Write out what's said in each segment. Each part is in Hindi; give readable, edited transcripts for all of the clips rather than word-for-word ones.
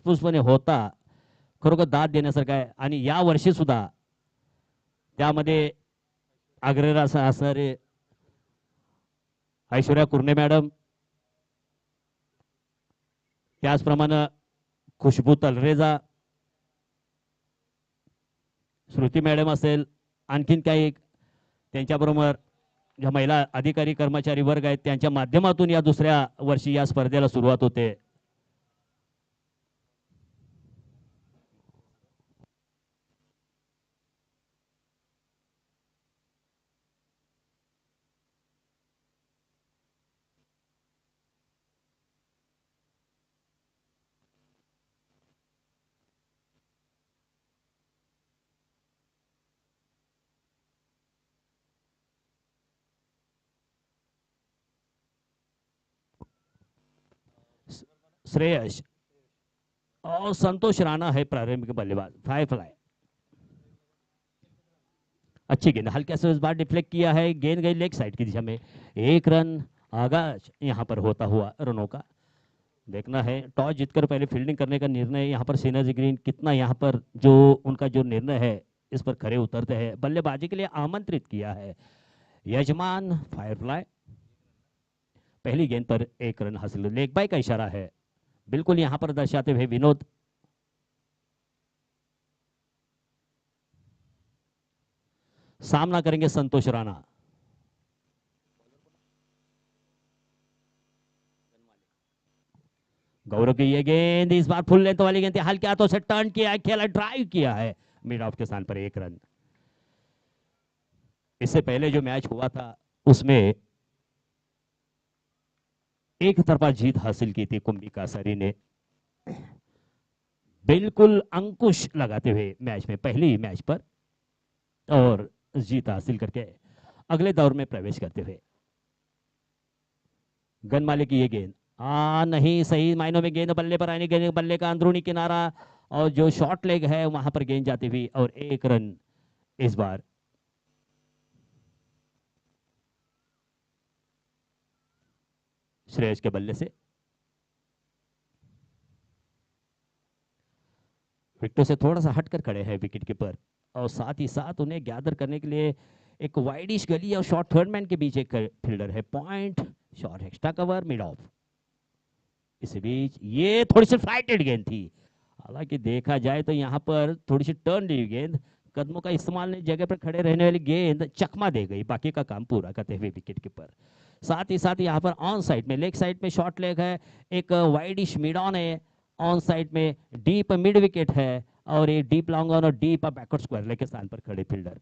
कासपूसपणे होता खरोखर दाद देण्यासारखं आहे. आणि या वर्षी सुद्धा त्यामध्ये अग्ररास असणारे ऐश्वर्या कुर्णे मॅडम, त्याचप्रमाणे खुशबू तलरेजा, श्रुती मॅडम असेल, आणखीन काही त्यांच्याबरोबर ज्या महिला अधिकारी कर्मचारी वर्ग आहेत त्यांच्या माध्यमातून या दुसऱ्या वर्षी या स्पर्धेला सुरुवात होते. श्रेयस और संतोष राणा है प्रारंभिक बल्लेबाज, फाइव फ्लाई। अच्छी गेंद हल्के से इस बार डिफ्लेक्ट किया है, गेंद गई लेग साइड की दिशा में। एक रन आगाज यहाँ पर होता हुआ रनों का देखना है। टॉस जीतकर पहले फील्डिंग करने का निर्णय यहाँ पर सिनर्जी ग्रीन कितना यहाँ पर जो उनका जो निर्णय है इस पर खरे उतरते हैं। बल्लेबाजी के लिए आमंत्रित किया है यजमान। फायर फ्लाई, पहली गेंद पर एक रन हासिल, लेग बाय का इशारा है बिल्कुल यहाँ पर दर्शाते हुए विनोद। सामना करेंगे संतोष राणा। गौरव की ये गेंद इस बार फुल लेंथ वाली गेंद हल्के हाथों से टर्न किया है, खेला ड्राइव किया है मिड ऑफ के स्थान पर एक रन। इससे पहले जो मैच हुआ था उसमें एक तरफा जीत हासिल की थी कुंभिका सरी ने, बिल्कुल अंकुश लगाते हुए मैच में पहली मैच पर और जीत हासिल करके अगले दौर में प्रवेश करते हुए। गनमाले की ये गेंद नहीं, सही मायनों में गेंद बल्ले पर आने, गेंद बल्ले का अंदरूनी किनारा और जो शॉर्ट लेग है वहां पर गेंद जाती हुई और एक रन इस बार श्रेयस के बल्ले से। विकेटों से थोड़ा सा हटकर खड़े हैं विकेट कीपर और साथ ही साथ उन्हें गैदर करने के लिए एक वाइडिश गली और शॉर्ट थर्ड मैन के बीच एक फील्डर है। Point, short extra cover, mid of. इसी बीच ये थोड़ी सी फ्लाइटेड गेंद थी, हालांकि देखा जाए तो यहाँ पर थोड़ी सी टर्न ली गेंद, कदमों का इस्तेमाल नहीं, जगह पर खड़े रहने वाली गेंद चकमा दे गई, बाकी का काम पूरा करते हुए विकेट कीपर। साथ ही साथ यहाँ पर ऑन साइड में लेग साइड में शॉर्ट लेग है, एक वाइडिश मिड ऑन है, ऑन साइड में डीप मिड विकेट है और एक डीप लॉन्ग ऑन और डीप बैकवर्ड स्क्वायर लेग के स्थान पर खड़े फील्डर।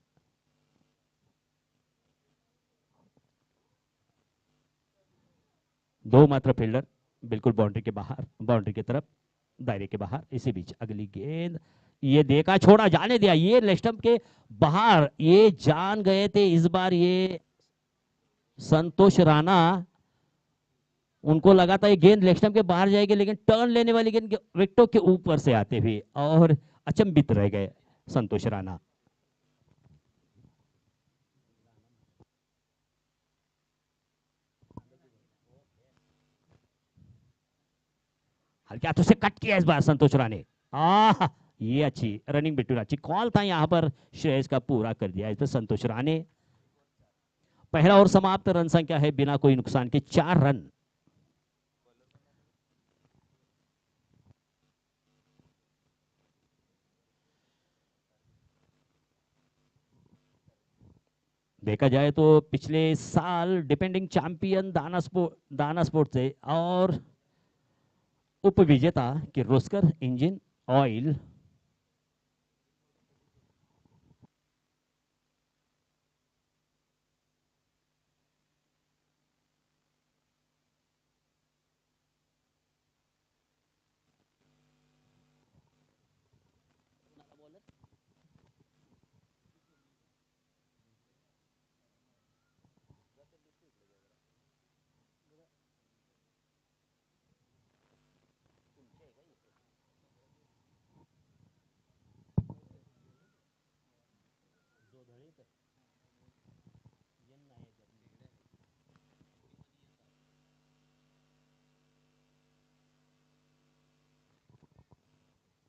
दो मात्र फील्डर बिल्कुल बाउंड्री के बाहर, बाउंड्री की तरफ, दायरे के बाहर। इसी बीच अगली गेंद ये देखा, छोड़ा, जाने दिया, ये लेग स्टंप के बाहर, ये जान गए थे इस बार ये संतोष राणा, उनको लगा था ये गेंद लेग स्टंप के बाहर जाएगी, लेकिन टर्न लेने वाली गेंद विकेटों के ऊपर से आते हुए और अचंभित रह गए संतोष राणा। हल्के हाथों से कट किया इस बार संतोष राणा ने। ये अच्छी रनिंग बिटवीन, अच्छी कॉल था यहाँ पर, श्रेयस का पूरा कर दिया इस पर संतोष राणा ने। पहला और समाप्त, रन संख्या है बिना कोई नुकसान के 4 रन। देखा जाए तो पिछले साल डिपेंडिंग चैंपियन दाना स्पोर्ट से और उप विजेता किर्लोस्कर इंजन ऑयल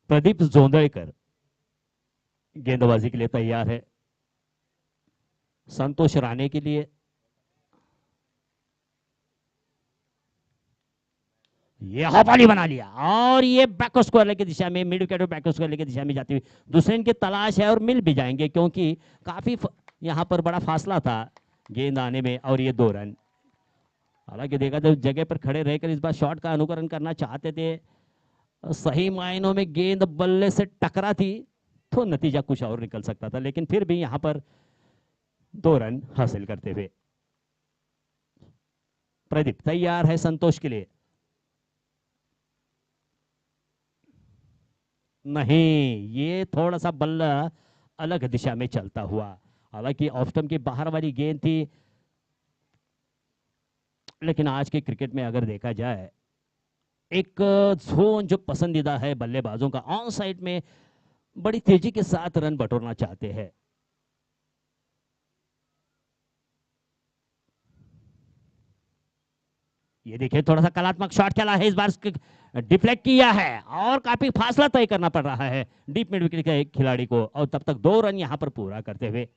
प्रदीप जोंदळकर गेंदबाजी के लिए तैयार है। संतोष राणे के लिए ये हवाली बना लिया और ये बैक स्क्वायर की दिशा में, मिड विकेट बैक स्क्वायर की दिशा में जाती हुई दूसरे इनकी तलाश है और मिल भी जाएंगे क्योंकि काफी यहां पर बड़ा फासला था गेंद आने में और ये 2 रन। हालांकि देखा जब जगह पर खड़े रहकर इस बार शॉट का अनुकरण करना चाहते थे, सही मायनों में गेंद बल्ले से टकरा थी तो नतीजा कुछ और निकल सकता था, लेकिन फिर भी यहां पर 2 रन हासिल करते हुए प्रदीप तैयार है संतोष के लिए। नहीं, ये थोड़ा सा बल्ला अलग दिशा में चलता हुआ, हालांकि ऑफ स्टंप के बाहर वाली गेंद थी, लेकिन आज के क्रिकेट में अगर देखा जाए एक जोन जो पसंदीदा है बल्लेबाजों का, ऑन साइड में बड़ी तेजी के साथ रन बटोरना चाहते हैं। ये देखिए थोड़ा सा कलात्मक शॉट खेला है इस बार, डिफ्लेक्ट किया है और काफी फासला तय करना पड़ रहा है डीप मिड विकेट के खिलाड़ी को, और तब तक 2 रन यहां पर पूरा करते हुए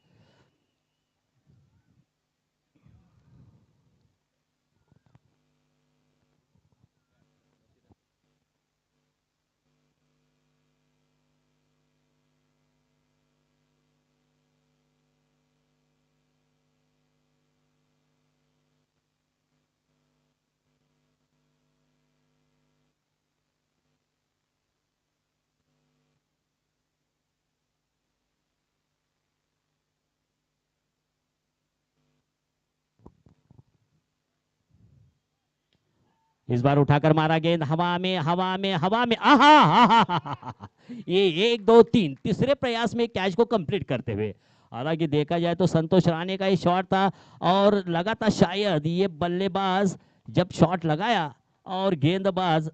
इस बार उठाकर मारा गेंद हवा में, हवा में, हवा में, आहा, आहा, आहा, ये 1 2 3 तीसरे प्रयास में कैच को कंप्लीट करते हुए। हालांकि देखा जाए तो संतोष राणे का ही शॉट था और लगा था शायद ये बल्लेबाज जब शॉट लगाया और गेंदबाज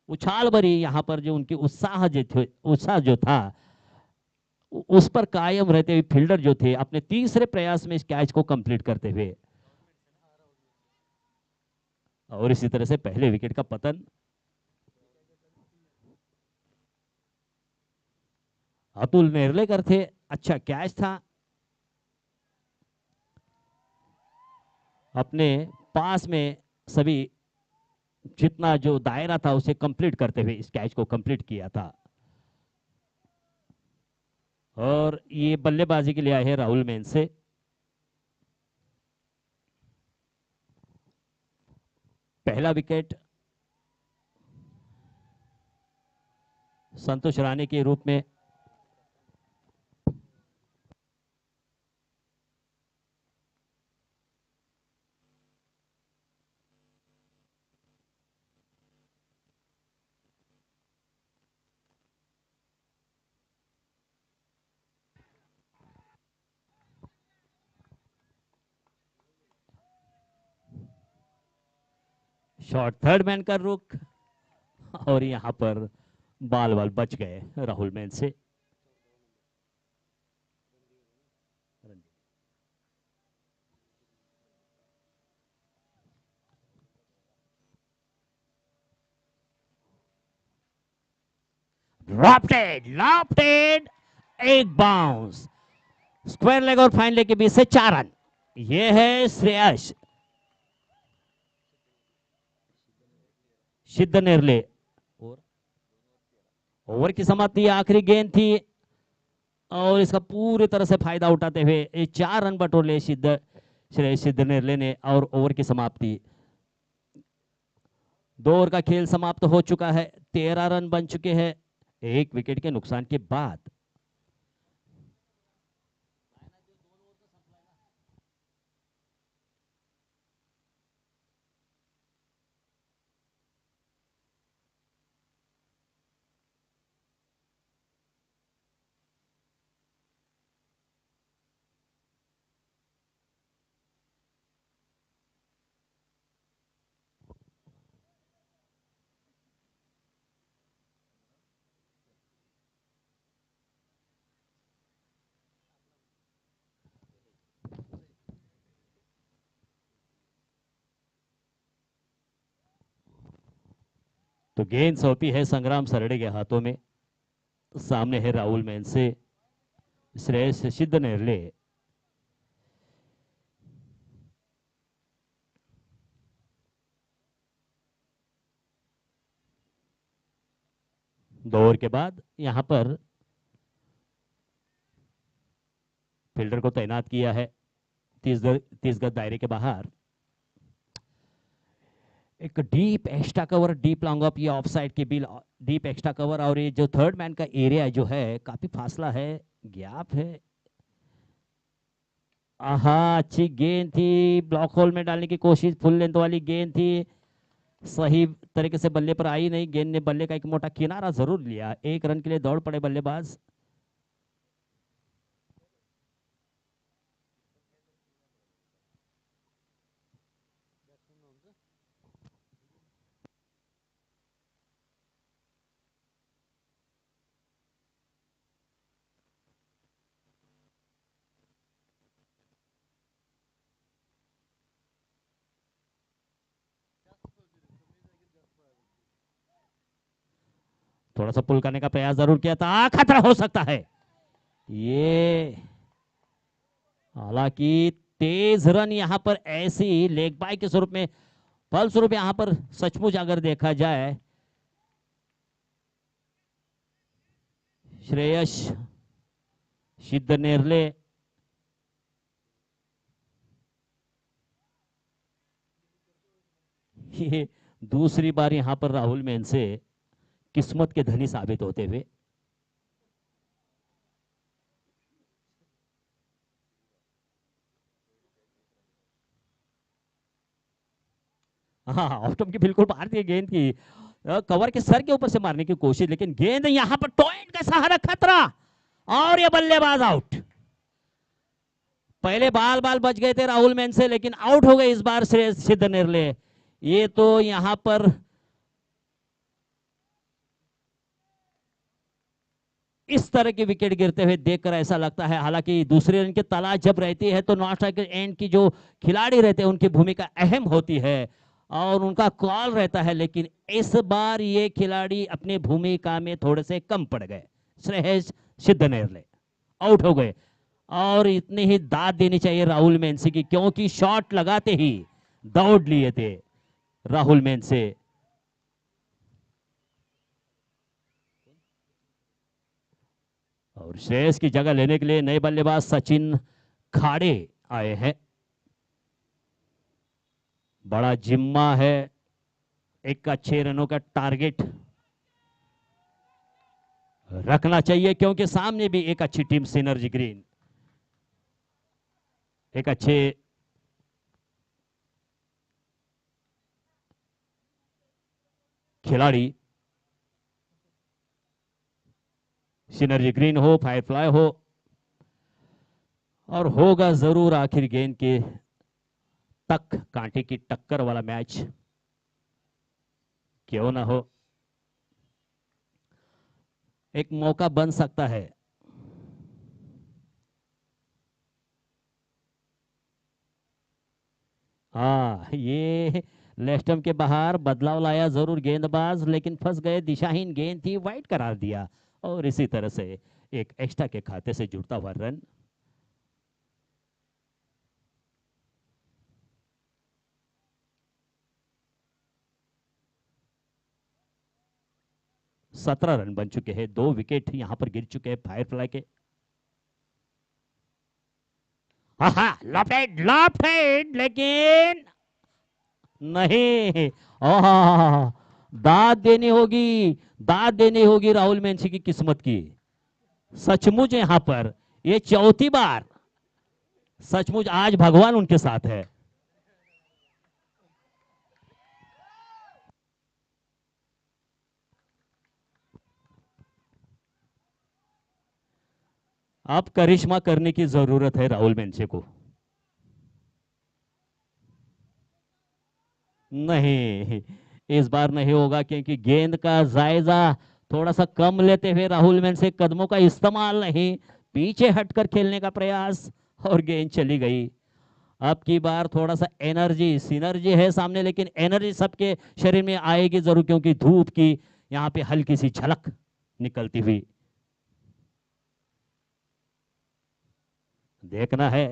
उछाल भरी यहां पर जो उनकी उत्साह जो था उस पर कायम रहते हुए फील्डर जो थे अपने तीसरे प्रयास में इस कैच को कंप्लीट करते हुए, और इसी तरह से पहले विकेट का पतन अतुल नेर्लेकर थे। अच्छा कैच था, अपने पास में सभी जितना जो दायरा था उसे कंप्लीट करते हुए इस कैच को कंप्लीट किया था। और ये बल्लेबाजी के लिए आए हैं राहुल मेन से। पहला विकेट संतोष राणे के रूप में। शॉट थर्ड मैन का रुख और यहां पर बाल बाल बच गए राहुल मैन से। लॉफ्टेड एक बाउंस, स्क्वायर लेग और फाइन लेग के बीच से 4 रन। ये है श्रेयस सिद्ध नेरले। ओवर की समाप्ति आखिरी गेंद थी और इसका पूरी तरह से फायदा उठाते हुए 4 रन बटोर श्रेयस सिद्ध नेरले ने, और ओवर की समाप्ति 2 ओवर का खेल समाप्त हो चुका है। 13 रन बन चुके हैं 1 विकेट के नुकसान के बाद। तो गेंद सौंपी है संग्राम सरड़े के हाथों में। सामने है राहुल मेनसे, श्रेयस सिद्ध नेरले। दो ओवर के बाद यहां पर फील्डर को तैनात किया है 30 गज दायरे के बाहर। एक deep extra cover, deep long up, ये ऑफ साइड के बिल डीप एक्स्ट्रा कवर, और ये जो थर्ड मैन का एरिया जो है काफी फासला है, गैप है। आहा, अच्छी गेंद थी, ब्लॉक होल में डालने की कोशिश, फुल लेंथ वाली गेंद थी, सही तरीके से बल्ले पर आई नहीं। गेंद ने बल्ले का एक मोटा किनारा जरूर लिया। 1 रन के लिए दौड़ पड़े बल्लेबाज। थोड़ा सा पुल करने का प्रयास जरूर किया था, खतरा हो सकता है ये। हालांकि तेज रन यहां पर ऐसी लेग बाय के स्वरूप में, फलस्वरूप यहां पर सचमुच अगर देखा जाए, श्रेयस सिद्ध नेरले ये दूसरी बार यहां पर राहुल मेन से किस्मत के धनी साबित होते हुए। हाँ, ऑफ स्टंप की बिल्कुल बाहर थी गेंद की, कवर के सर के ऊपर से मारने की कोशिश, लेकिन गेंद यहां पर टॉइंट का सहारा, खतरा, और ये बल्लेबाज आउट। पहले बाल बाल बच गए थे राहुल मेन से, लेकिन आउट हो गए इस बार श्रेयस सिद्ध नेरले। ये तो यहां पर इस तरह के विकेट गिरते हुए देखकर ऐसा लगता है, हालांकि दूसरे रन की तलाश जब रहती है तो नॉन स्ट्राइकर एंड की जो खिलाड़ी रहते हैं उनकी भूमिका अहम होती है और उनका कॉल रहता है, लेकिन इस बार ये खिलाड़ी अपनी भूमिका में थोड़े से कम पड़ गए। श्रेयस सिद्ध नेरले आउट हो गए, और इतनी ही दाद देनी चाहिए राहुल मेनसे की, क्योंकि शॉट लगाते ही दौड़ लिए थे राहुल मेनसे। और श्रेयस की जगह लेने के लिए नए बल्लेबाज सचिन खाड़े आए हैं। बड़ा जिम्मा है, एक अच्छे रनों का टारगेट रखना चाहिए, क्योंकि सामने भी एक अच्छी टीम सिनर्जी ग्रीन, एक अच्छे खिलाड़ी, सिनर्जी ग्रीन हो, फायरफ्लाई हो, और होगा जरूर आखिर गेंद के तक कांटे की टक्कर वाला मैच, क्यों ना हो। एक मौका बन सकता है। हाँ, ये लेस्टम के बाहर बदलाव लाया जरूर गेंदबाज, लेकिन फंस गए, दिशाहीन गेंद थी, वाइड करार दिया, और इसी तरह से एक एक्स्ट्रा के खाते से जुड़ता हुआ रन। सत्रह रन बन चुके हैं, 2 विकेट यहां पर गिर चुके हैं फायरफ्लाई के। लेफ्ट हैंड, लेकिन नहीं, दाद देनी होगी, दाद देनी होगी राहुल मेंसी की किस्मत की। सचमुच यहां पर ये चौथी बार, सचमुच आज भगवान उनके साथ है। अब करिश्मा करने की जरूरत है राहुल मेंसे को। नहीं, इस बार नहीं होगा, क्योंकि गेंद का जायजा थोड़ा सा कम लेते हुए राहुल मेंसे, कदमों का इस्तेमाल नहीं, पीछे हटकर खेलने का प्रयास, और गेंद चली गई। अब की बार थोड़ा सा एनर्जी सिनर्जी है सामने, लेकिन एनर्जी सबके शरीर में आएगी जरूर, क्योंकि धूप की यहाँ पे हल्की सी झलक निकलती हुई देखना है।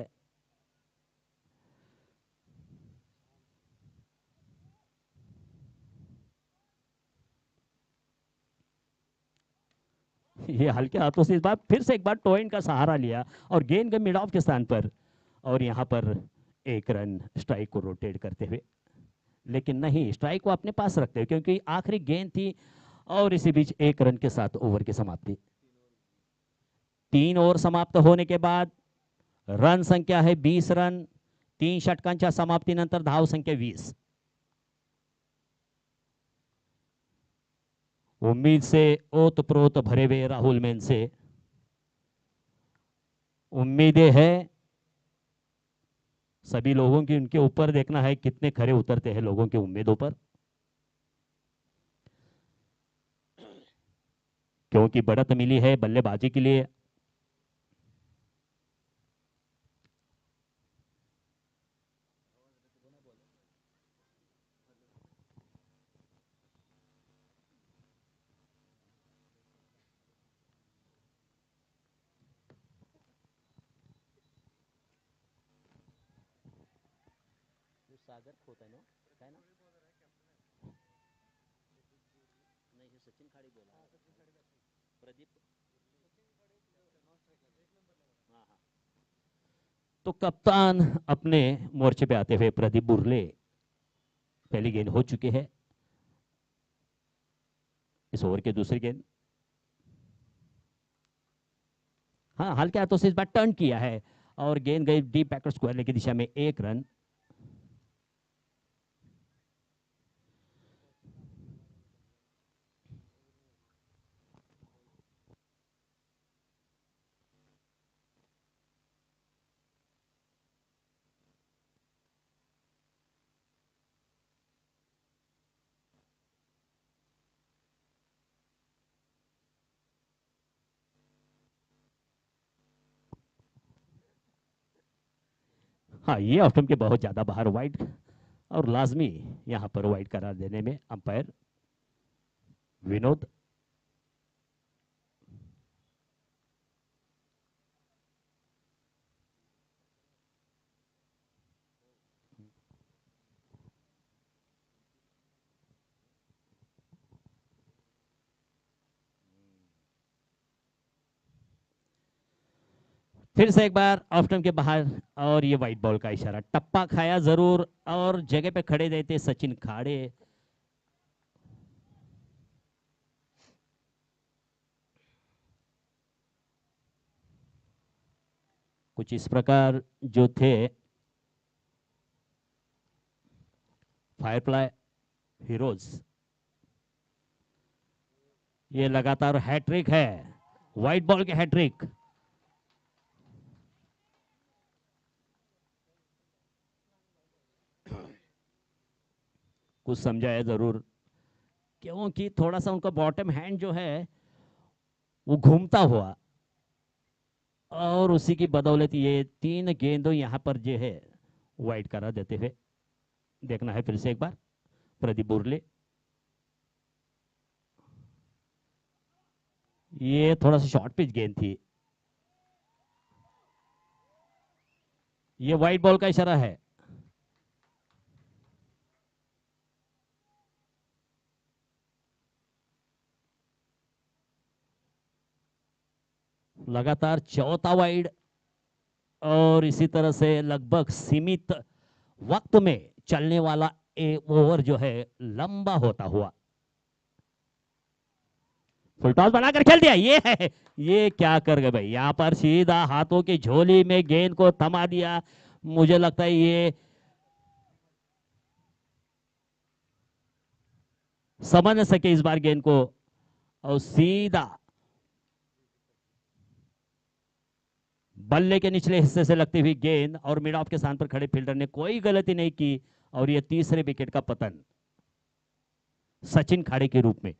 ये हल्के हाथों से इस बार फिर से एक बार टोइन का सहारा लिया और गेंद गई मिड ऑफ के स्थान पर, और यहाँ पर एक रन स्ट्राइक को रोटेट करते हुए, लेकिन नहीं, स्ट्राइक को अपने पास रखते हुए, क्योंकि आखिरी गेंद थी। और इसी बीच एक रन के साथ ओवर की समाप्ति। 3 ओवर समाप्त होने के बाद रन संख्या है 20 रन, 3 षटकांच्या समाप्तीनंतर धाव संख्या 20। उम्मीद से ओतप्रोत भरे हुए राहुल मेन से उम्मीदें हैं सभी लोगों की, उनके ऊपर देखना है कितने खरे उतरते हैं लोगों की उम्मीदों पर, क्योंकि बढ़त मिली है बल्लेबाजी के लिए। सागर खोता है ना, है ना? नहीं, सचिन खाड़ी बोला, प्रदीप। हाँ हाँ। तो कप्तान अपने मोर्चे पे आते हुए प्रदीप बुरले, पहली गेंद हो चुकी है इस ओवर के दूसरी गेंद। हाँ, हल्के हाथों से इस बार टर्न किया है और गेंद गई डीप बैकर स्क्वायर की दिशा में, 1 रन। हाँ, ये ऑफ स्टंप के बहुत ज्यादा बाहर, वाइड, और लाजमी यहाँ पर वाइड करार देने में अंपायर विनोद। फिर से एक बार ऑफ स्टंप के बाहर, और ये वाइट बॉल का इशारा, टप्पा खाया जरूर, और जगह पे खड़े रहते सचिन खाड़े। कुछ इस प्रकार जो थे फायरफ्लाई हीरोज, ये लगातार हैट्रिक है, व्हाइट बॉल के हैट्रिक। कुछ समझाया जरूर, क्योंकि थोड़ा सा उनका बॉटम हैंड जो है वो घूमता हुआ, और उसी की बदौलत ये 3 गेंदों यहाँ पर जो है वाइड करा देते हुए देखना है। फिर से एक बार प्रदीप बुरले, ये थोड़ा सा शॉर्ट पिच गेंद थी, ये वाइट बॉल का इशारा है। लगातार चौथा वाइड, और इसी तरह से लगभग सीमित वक्त में चलने वाला ओवर जो है लंबा होता हुआ, फुल टॉस बनाकर खेल दिया, ये है, ये क्या कर गए भाई, यहां पर सीधा हाथों की झोली में गेंद को थमा दिया। मुझे लगता है ये समझ न सके इस बार गेंद को, और सीधा बल्ले के निचले हिस्से से लगती हुई गेंद, और मिड ऑफ के स्थान पर खड़े फील्डर ने कोई गलती नहीं की, और ये तीसरे विकेट का पतन सचिन खाड़े के रूप में।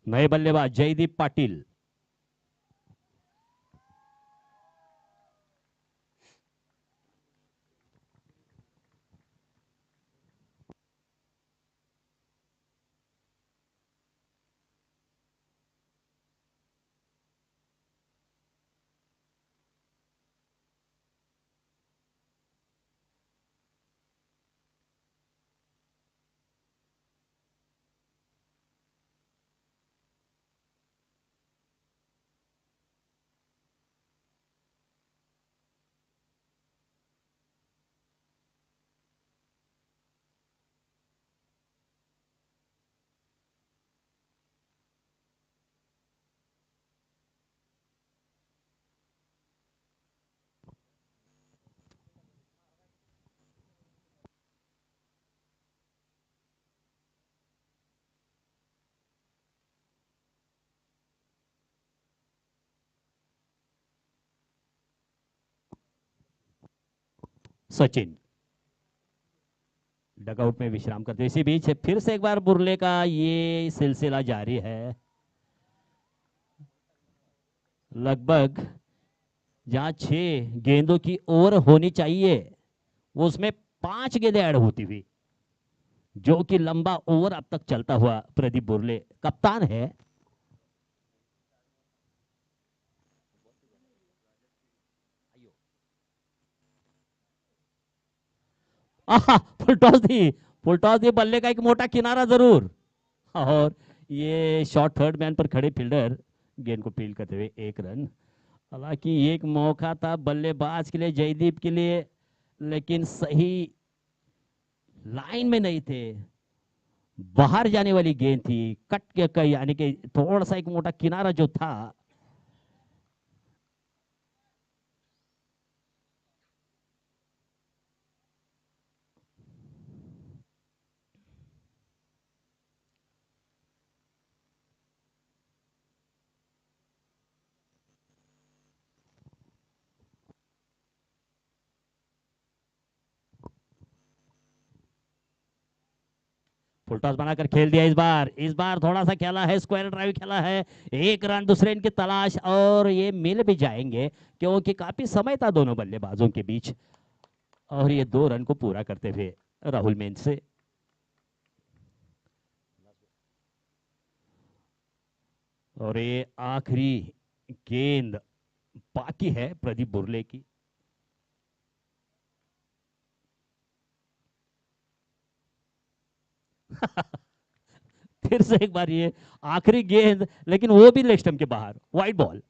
नए बल्लेबाज जयदीप पाटिल। सचिन डगआउट में विश्राम करते, इसी बीच फिर से एक बार बुरले का ये सिलसिला जारी है। लगभग जहां 6 गेंदों की ओवर होनी चाहिए, वो उसमें 5 गेंदें ऐड होती हुई, जो कि लंबा ओवर अब तक चलता हुआ प्रदीप बुरले कप्तान है। आहा, फुल टॉस दी बल्ले का एक मोटा किनारा जरूर। और ये शॉर्ट थर्ड मैन पर खड़े फील्डर गेंद को फील्ड करते हुए 1 रन। हालांकि एक मौका था बल्लेबाज के लिए, जयदीप के लिए, लेकिन सही लाइन में नहीं थे, बाहर जाने वाली गेंद थी, कट के यानी कि थोड़ा सा एक मोटा किनारा जो था। फुल टॉस बनाकर खेल दिया इस बार थोड़ा सा खेला है, स्क्वायर ड्राइव खेला है। 1 रन दूसरे इनकी तलाश, और ये मिल भी जाएंगे क्योंकि काफी समय था दोनों बल्लेबाजों के बीच। और ये 2 रन को पूरा करते हुए राहुल मेन से। और ये आखिरी गेंद बाकी है प्रदीप बुरले की। फिर से एक बार ये आखिरी गेंद, लेकिन वो भी लेग स्टंप के बाहर, वाइड बॉल।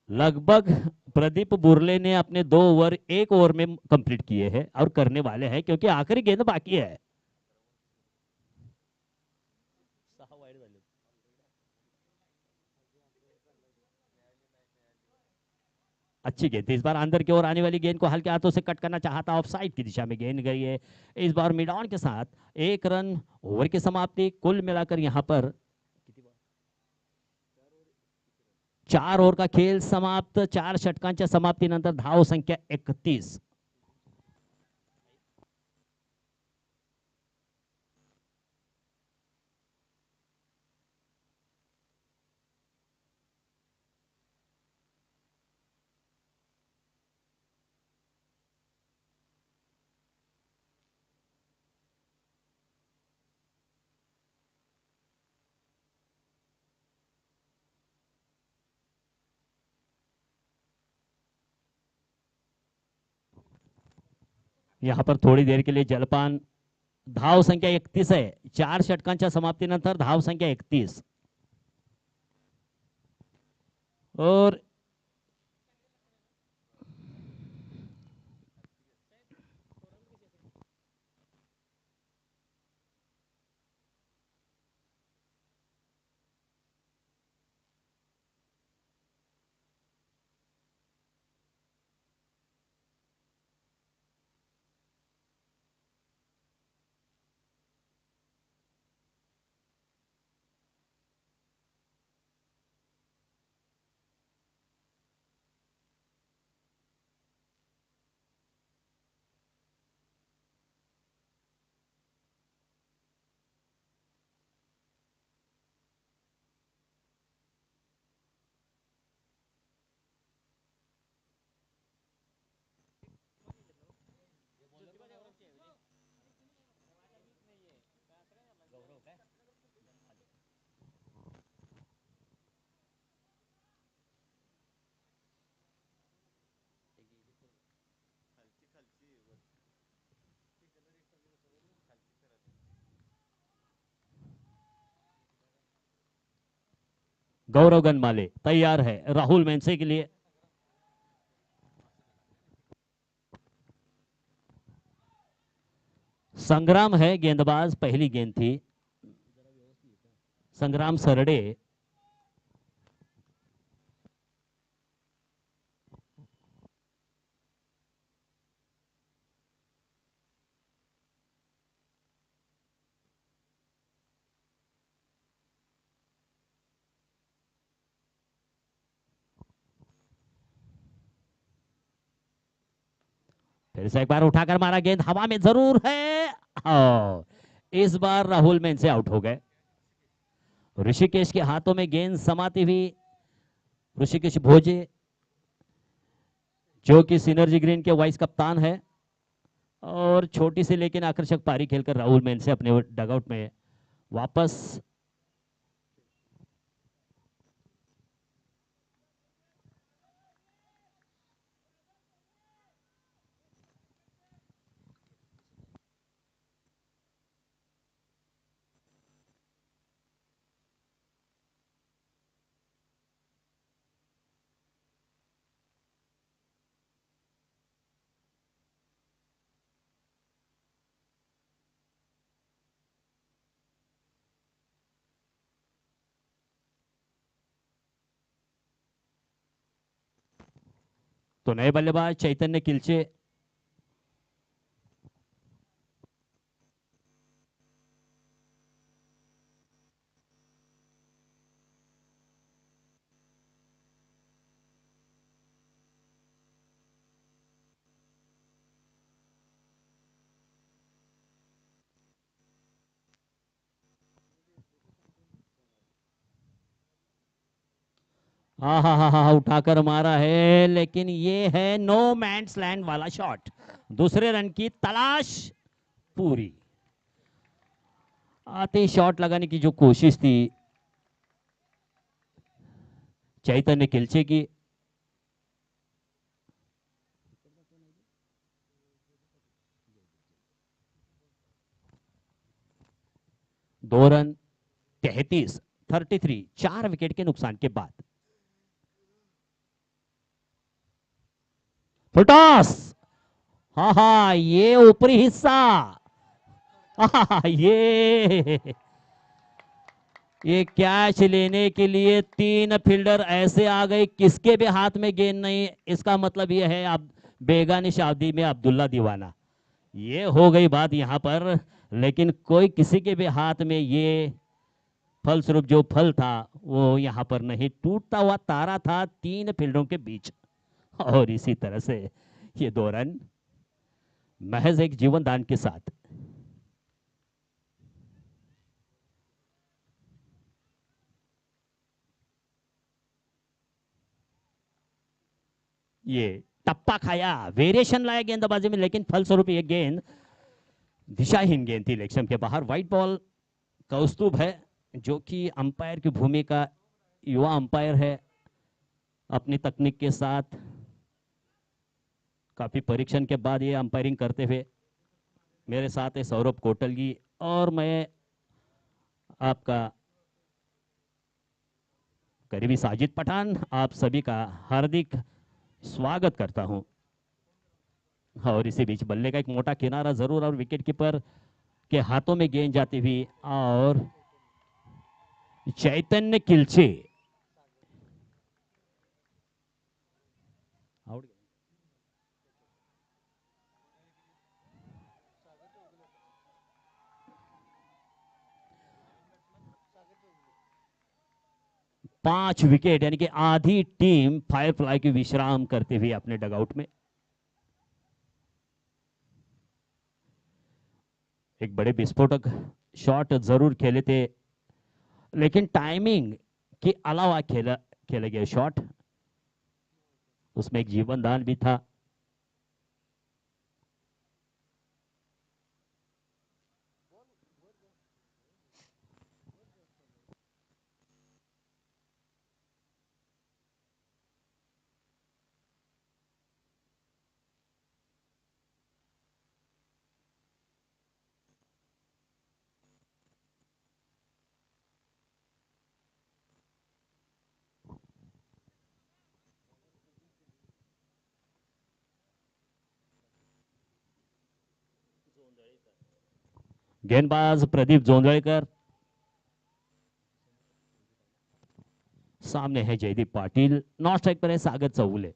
लगभग प्रदीप बुरले ने अपने 2 ओवर 1 ओवर में कंप्लीट किए हैं और करने वाले हैं, क्योंकि आखिरी गेंद बाकी है। अच्छी गेंद थी, इस बार अंदर की ओर आने वाली गेंद को हल्के हाथों से कट करना चाहता, ऑफ साइड की दिशा में गेंद गई है। इस बार मिड ऑन के साथ 1 रन, ओवर की समाप्ति। कुल मिलाकर यहाँ पर 4 ओवर का खेल समाप्त, 4 षटकांच्या समाप्तीनंतर धाव संख्या 31। यहाँ पर थोड़ी देर के लिए जलपान। धाव संख्या 31 है, 4 षटकांच्या समाप्तीनंतर धाव संख्या 31। और गौरव गनमाले तैयार है राहुल मेंसे के लिए। संग्राम है गेंदबाज, पहली गेंद थी। संग्राम सरडे। फिर से एक बार उठाकर मारा, गेंद हवा में जरूर है और इस बार राहुल मेन से आउट हो गए। ऋषिकेश के हाथों में गेंद समाती हुई ऋषिकेश भोजे, जो कि सिनर्जी ग्रीन के वाइस कप्तान है, और छोटी सी लेकिन आकर्षक पारी खेलकर राहुल मेन से अपने डगआउट में वापस। तो नए बल्लेबाज चैतन्य किलचे। हाँ हाँ हाँ हाँ, उठाकर मारा है, लेकिन ये है नो मैंस लैंड वाला शॉट। दूसरे रन की तलाश पूरी। आते शॉट लगाने की जो कोशिश थी चैतन्य किलचे की, 2 रन, 33 4 विकेट के नुकसान के बाद। फुटॉस, हाँ हाँ, ये ऊपरी हिस्सा, हाँ ये कैच लेने के लिए 3 फील्डर ऐसे आ गए, किसके भी हाथ में गेंद नहीं। इसका मतलब ये है अब बेगानी शादी में अब्दुल्ला दीवाना, ये हो गई बात यहां पर। लेकिन कोई किसी के भी हाथ में ये फलस्वरूप जो फल था वो यहां पर नहीं, टूटता हुआ तारा था 3 फील्डरों के बीच। और इसी तरह से ये 2 रन महज एक जीवन दान के साथ। ये टप्पा खाया, वेरिएशन लाया गेंदबाजी में, लेकिन फलस्वरूप ये गेंद दिशाहीन गेंद थी, लेग के बाहर। White ball. कौस्तुभ है, जो कि अंपायर की भूमिका, युवा अंपायर है, अपनी तकनीक के साथ काफी परीक्षण के बाद ये अंपायरिंग करते हुए। मेरे साथ है सौरभ कोटलगी, और मैं आपका करीबी साजिद पठान, आप सभी का हार्दिक स्वागत करता हूं। और इसी बीच बल्ले का एक मोटा किनारा जरूर, और विकेट कीपर के हाथों में गेंद जाती हुई, और चैतन्य किलचे आउट। 5 विकेट, यानी कि आधी टीम फायर फ्लाई की विश्राम करते हुए अपने डगआउट में। एक बड़े विस्फोटक शॉट जरूर खेले थे, लेकिन टाइमिंग के अलावा खेले गए शॉट, उसमें एक जीवन दान भी था। गेंदबाज प्रदीप जोंधळेकर, सामने है जयदीप पाटिल, नॉन स्ट्राइक पर है सागर चौगुले।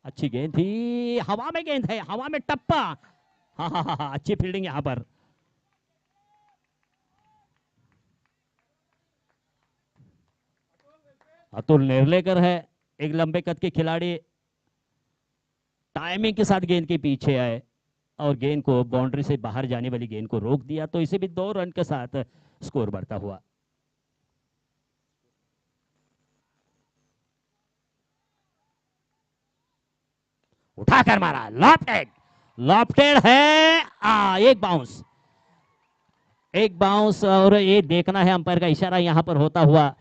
अच्छी गेंद थी, हवा में गेंद है, हवा में टप्पा। हाँ हाँ हाँ हाँ, अच्छी फील्डिंग यहां पर। अतुल नेवलेकर है, एक लंबे कद के खिलाड़ी, टाइमिंग के साथ गेंद के पीछे आए और गेंद को बाउंड्री से बाहर जाने वाली गेंद को रोक दिया, तो इसे भी 2 रन के साथ स्कोर बढ़ता हुआ। उठाकर मारा, लॉफ्टेड, लॉफ्टेड है, एक बाउंस, एक बाउंस, और ये देखना है अंपायर का इशारा यहां पर होता हुआ।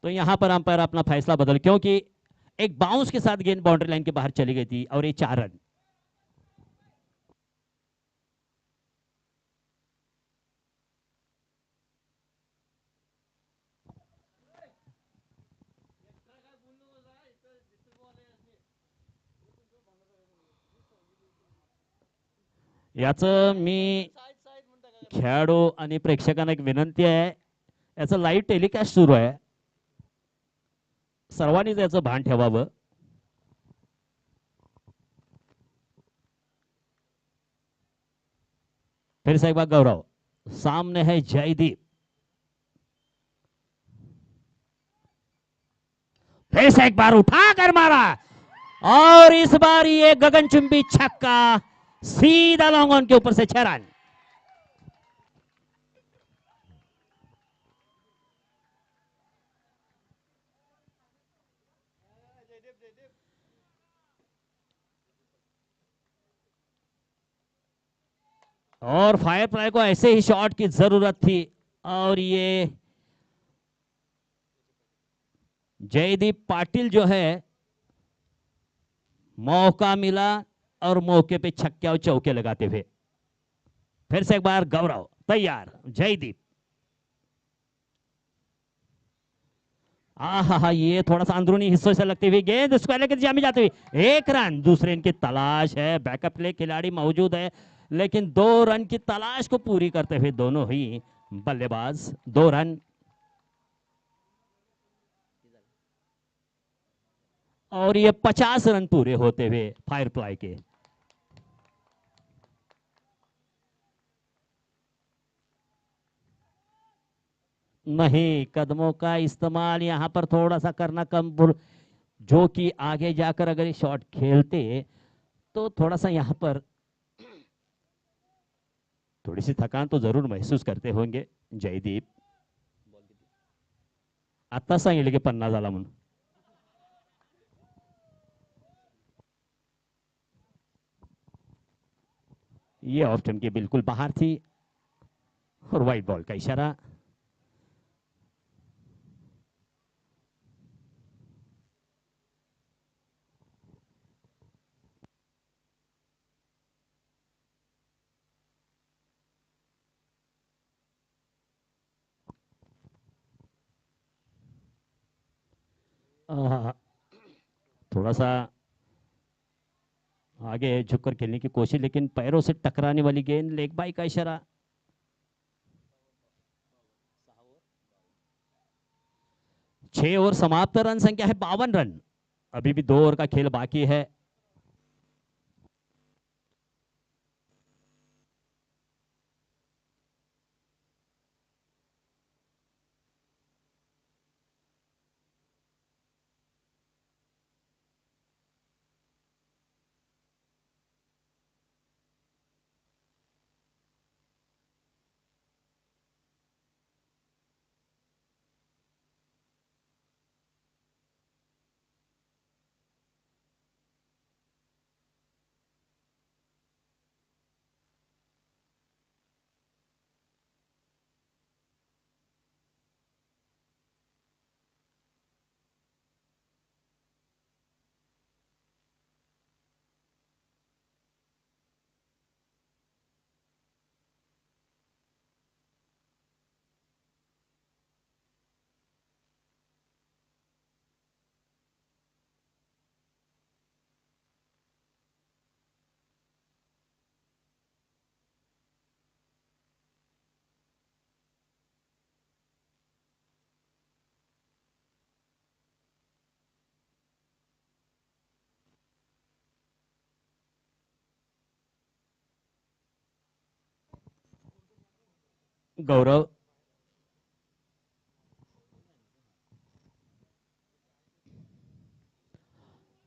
तो यहां पर अंपायर अपना फैसला बदल, क्योंकि एक बाउंस के साथ गेंद बाउंड्री लाइन के बाहर चली गई थी और ये 4 रन। याचं मी खेळाडू आणि प्रेक्षकांना एक विनंती आहे, याचं लाईव्ह टेलिकास्ट सुरू आहे, सर्वांनीच याचं भान ठेवावं। फिर से एक बार गौरव, सामने है जयदीप, फिर से एक बार उठाकर मारा और इस बार ये गगनचुंबी छक्का, सीधा लॉन्ग ऑन के ऊपर से 6 रन। और फायर प्ले को ऐसे ही शॉट की जरूरत थी और ये जयदीप पाटिल जो है, मौका मिला और मौके पे छक्के और चौके लगाते हुए। फिर से एक बार गौरव, तैयार, जयदीप, हाँ, ये थोड़ा सा अंदरूनी हिस्सों से लगती हुई गेंद स्क्वायर लेकर जामी जाती हुई, 1 रन, दूसरे इनकी तलाश है, बैकअप प्ले खिलाड़ी मौजूद है, लेकिन 2 रन की तलाश को पूरी करते हुए दोनों ही बल्लेबाज, 2 रन। और ये 50 रन पूरे होते हुए फायर प्लाई के। नहीं, कदमों का इस्तेमाल यहां पर थोड़ा सा करना कम, जो कि आगे जाकर अगर ये शॉट खेलते तो थोड़ा सा यहां पर थोड़ी सी थकान तो जरूर महसूस करते होंगे जयदीप। आता सांगितलं की 50 झाला म्हणून। ये ऑफ स्टंप के बिल्कुल बाहर थी और वाइट बॉल का इशारा। थोड़ा सा आगे झुककर खेलने की कोशिश, लेकिन पैरों से टकराने वाली गेंद, लेग बाई का इशारा। 6 ओवर समाप्त, रन संख्या है 52 रन, अभी भी 2 ओवर का खेल बाकी है। गौरव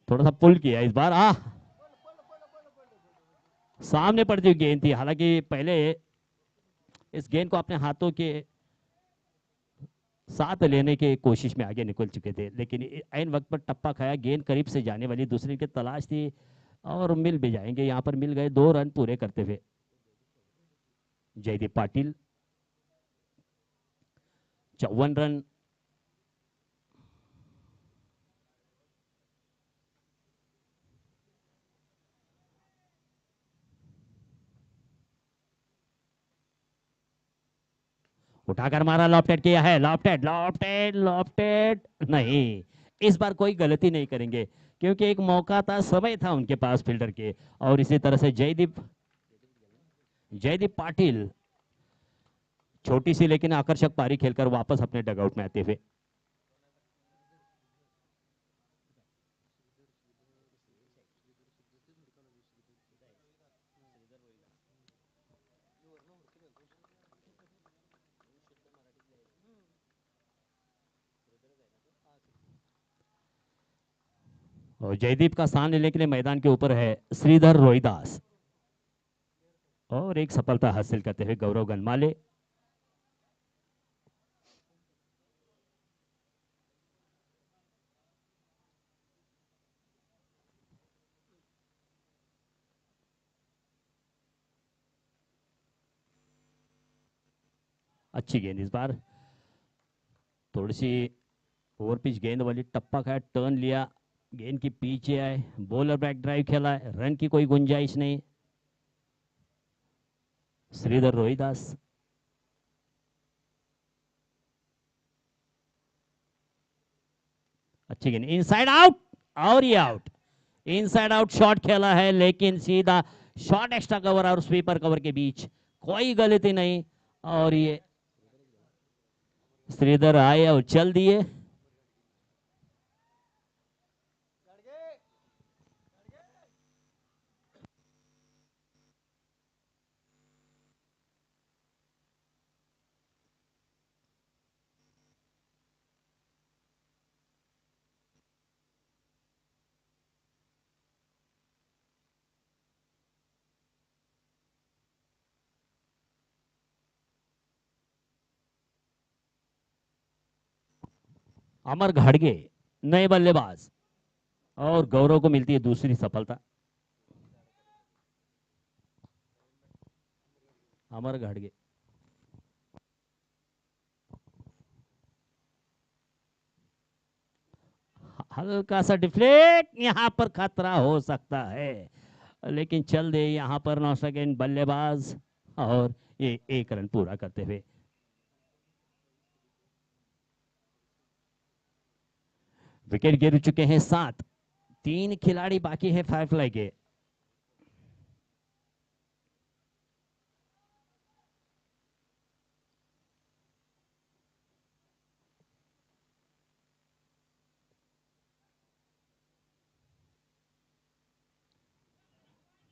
थोड़ा सा पुल किया इस बार। सामने पड़ती हुई गेंद थी, हालांकि पहले इस गेंद को अपने हाथों के साथ लेने की कोशिश में आगे निकल चुके थे, लेकिन ऐन वक्त पर टप्पा खाया। गेंद करीब से जाने वाली, दूसरे की तलाश थी और मिल भी जाएंगे। यहाँ पर मिल गए, 2 रन पूरे करते हुए जयदीप पाटिल। 54 रन। उठाकर मारा, लॉफ्टेड किया है, लॉफ्टेड लॉफ्टेड लॉफ्टेड, नहीं। इस बार कोई गलती नहीं करेंगे क्योंकि एक मौका था, समय था उनके पास फील्डर के। और इसी तरह से जयदीप जयदीप पाटिल छोटी सी लेकिन आकर्षक पारी खेलकर वापस अपने डगआउट में आते हुए। और जयदीप का स्थान लेने के लिए मैदान के ऊपर है श्रीधर रोहिदास। और एक सफलता हासिल करते हुए गौरव गनमाले। अच्छी गेंद इस बार, थोड़ी सी ओवर पिच गेंद वाली, टप्पा खाया, टर्न लिया, गेंद की पीछे आए, बॉलर बैक ड्राइव खेला है, रन की कोई गुंजाइश नहीं। श्रीधर रोहिदास। अच्छी गेंद, इनसाइड आउट, और ये आउट। इनसाइड आउट शॉट खेला है, लेकिन सीधा शॉट एक्स्ट्रा कवर और स्वीपर कवर के बीच, कोई गलती नहीं। और ये श्रीधर आए और चल दिए। अमर घाड़गे नए बल्लेबाज, और गौरव को मिलती है दूसरी सफलता। अमर घाड़गे हल्का सा डिफ्लेक्ट, यहां पर खतरा हो सकता है, लेकिन चल दे यहां पर 9 सेकेंड बल्लेबाज। और ये 1 रन पूरा करते हुए विकेट गिर चुके हैं 7। 3 खिलाड़ी बाकी है फाइव फ्लाई के।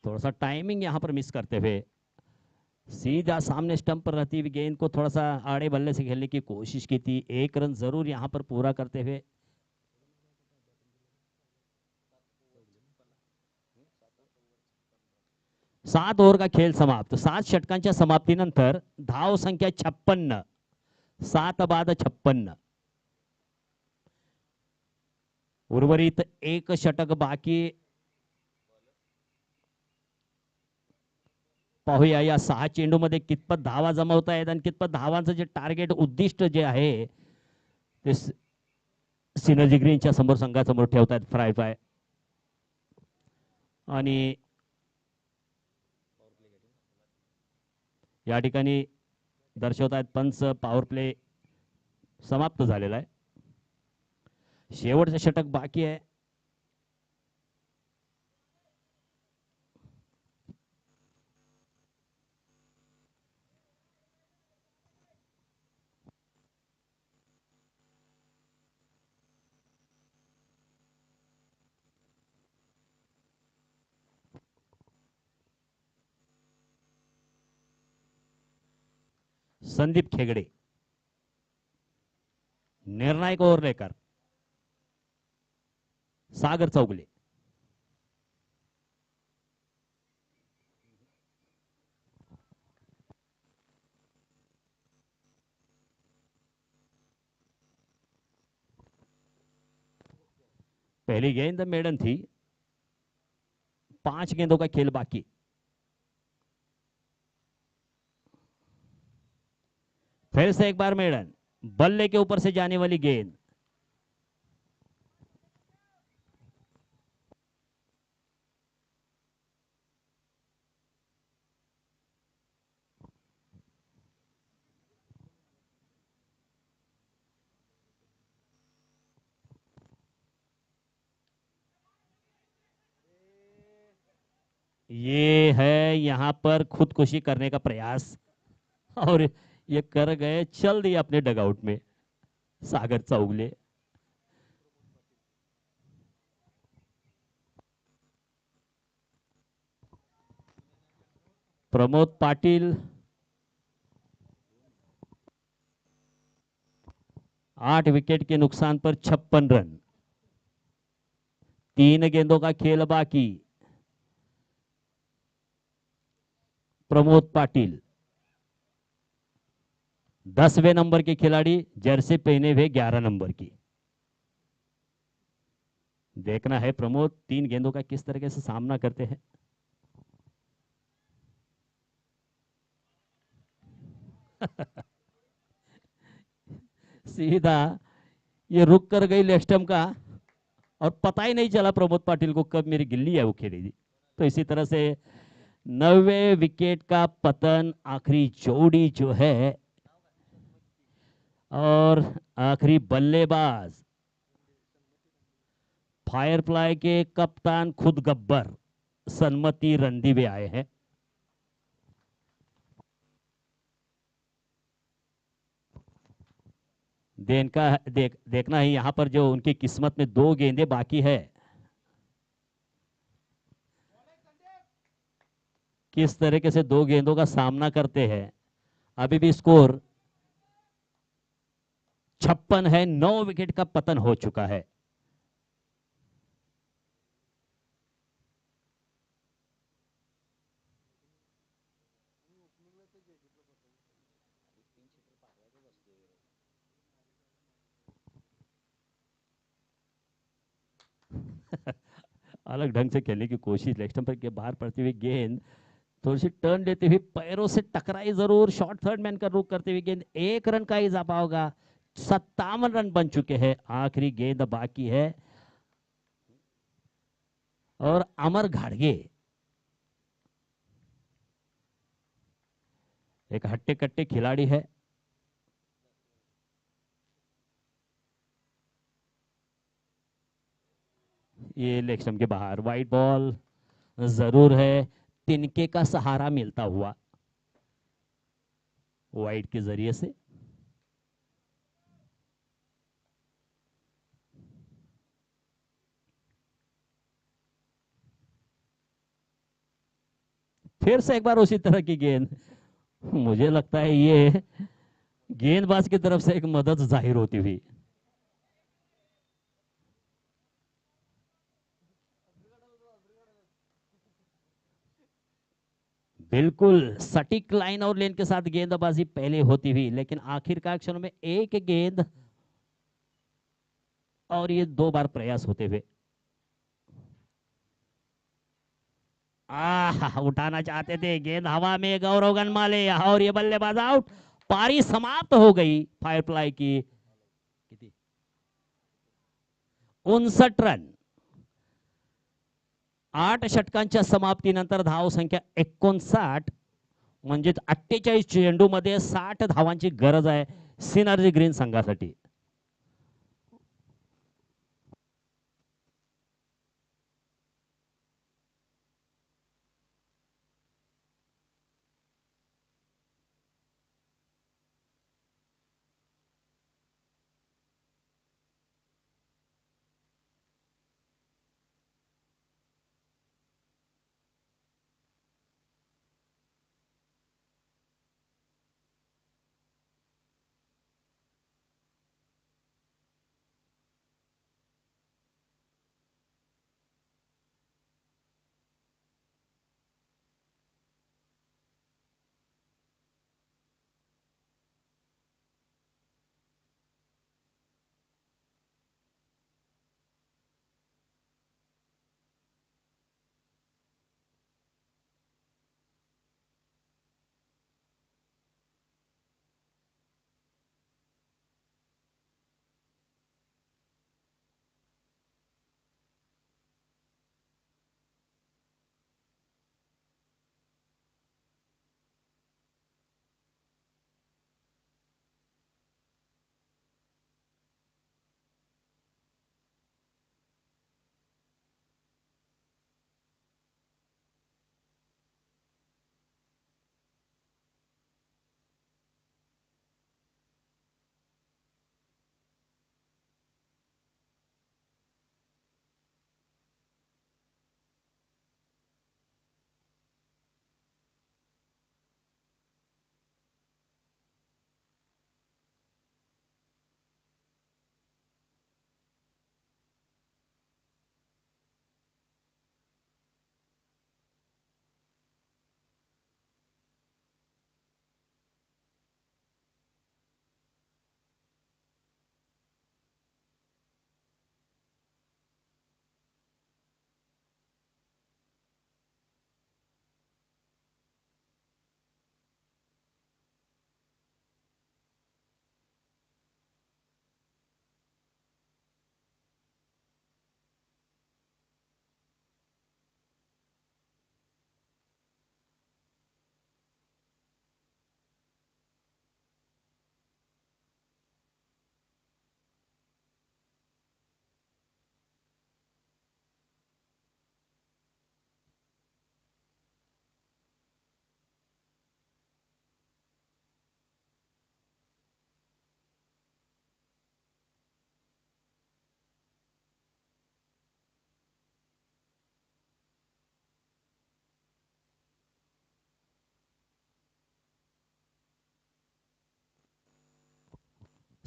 थोड़ा सा टाइमिंग यहां पर मिस करते हुए सीधा सामने स्टंप पर रहती हुई गेंद को थोड़ा सा आड़े बल्ले से खेलने की कोशिश की थी। 1 रन जरूर यहां पर पूरा करते हुए 7 ओव्हर का खेळ समाप्त। 7 षटकांच्या समाप्तीनंतर धाव संख्या 56, 7 बाद 56। उर्वरित 1 षटक बाकी। पाहूया या 6 चेंडूमध्ये कितपत धावा जमवता आहेत आणि कितपत धावांचं जे टार्गेट उद्दिष्ट जे आहे ते सिनर्जी ग्रीनच्या समोर संघासमोर ठेवतात फ्राय फ्राय। आणि या ठिकाणी दर्शवत आहेत पंच, पॉवर प्ले समाप्त झालेला आहे, शेवटचं षटक बाकी आहे। संदीप खेगड़े निर्णायक ओवर लेकर सागर चौगले। पहली गेंद मेडन थी, 5 गेंदों का खेल बाकी। फिर से एक बार मेडन, बल्ले के ऊपर से जाने वाली गेंद। ये है यहां पर खुदकुशी करने का प्रयास, और ये कर गए, चल दिए अपने डगआउट में सागर चौगले। प्रमोद पाटिल 8 विकेट के नुकसान पर 56 रन। 3 गेंदों का खेल बाकी। प्रमोद पाटिल 10वें नंबर के खिलाड़ी, जर्सी पहने हुए 11 नंबर की। देखना है प्रमोद 3 गेंदों का किस तरीके से सामना करते हैं। सीधा ये रुक कर गई लेफ्ट स्टंप का, और पता ही नहीं चला प्रमोद पाटिल को कब मेरी गिल्ली है वो खेली थी। तो इसी तरह से 90 विकेट का पतन, आखिरी जोड़ी जो है, और आखिरी बल्लेबाज फायरफ्लाई के कप्तान खुद गब्बर सन्मति रणदीवे आए हैं। देखना है यहां पर जो उनकी किस्मत में 2 गेंदें बाकी है, किस तरीके से 2 गेंदों का सामना करते हैं। अभी भी स्कोर 56 है, 9 विकेट का पतन हो चुका है। अलग ढंग से खेलने की कोशिश, लेग स्टंप के बाहर पड़ती हुई गेंद थोड़ी सी टर्न लेते हुए पैरों से टकराई जरूर, शॉर्ट थर्ड मैन का रुख करते हुए गेंद, 1 रन का इजाफा होगा। 57 रन बन चुके हैं, आखिरी गेंद बाकी है। और अमर घाड़गे एक हट्टे कट्टे खिलाड़ी है। ये लेग स्टंप के बाहर वाइड बॉल जरूर है, तिनके का सहारा मिलता हुआ वाइड के जरिए से। फिर से एक बार उसी तरह की गेंद। मुझे लगता है ये गेंदबाज की तरफ से एक मदद जाहिर होती हुई। बिल्कुल सटीक लाइन और लेन के साथ गेंदबाजी पहले होती हुई, लेकिन आखिरकार क्षण में एक गेंद और ये 2 बार प्रयास होते हुए। उठाना चाहते थे, गेंद हवा में, गौरव गनमाले, और ये बल्लेबाज आउट। पारी समाप्त हो गई फायरफ्लाई की। 59 रन 8 षटकांच्या समाप्तीनंतर धाव संख्या 59, म्हणजे 48 चेंडूमध्ये 60 धावांची गरज आहे सिनर्जी ग्रीन संघासाठी।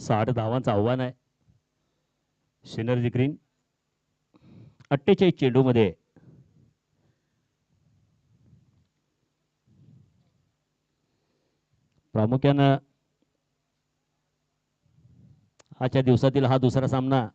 60 धावांचं आव्हान आहे सिनर्जी ग्रीन. 48 चेंडूमध्ये प्रामुख्यानं आजच्या दिवसातील हा दुसरा सामना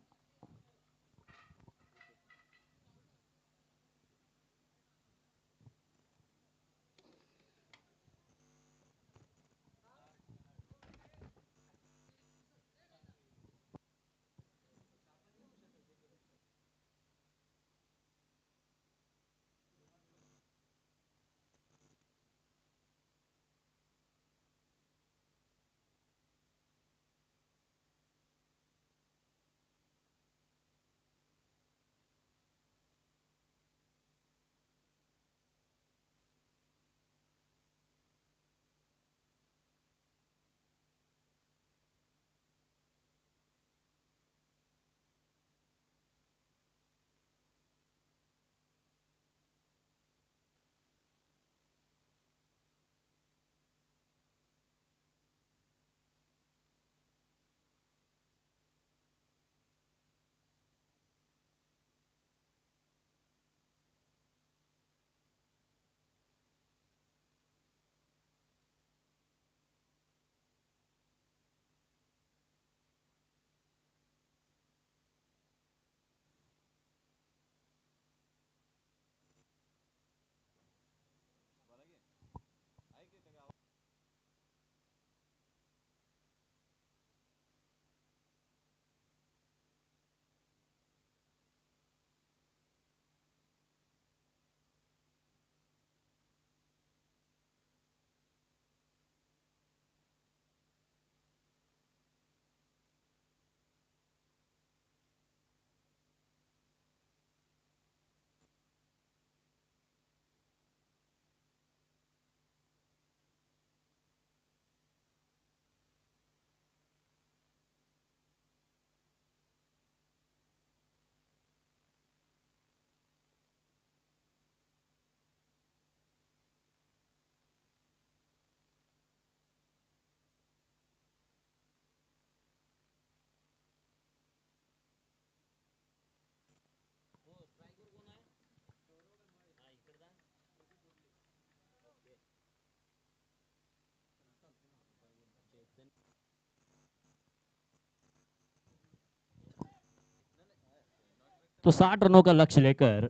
तो 60 रनों का लक्ष्य लेकर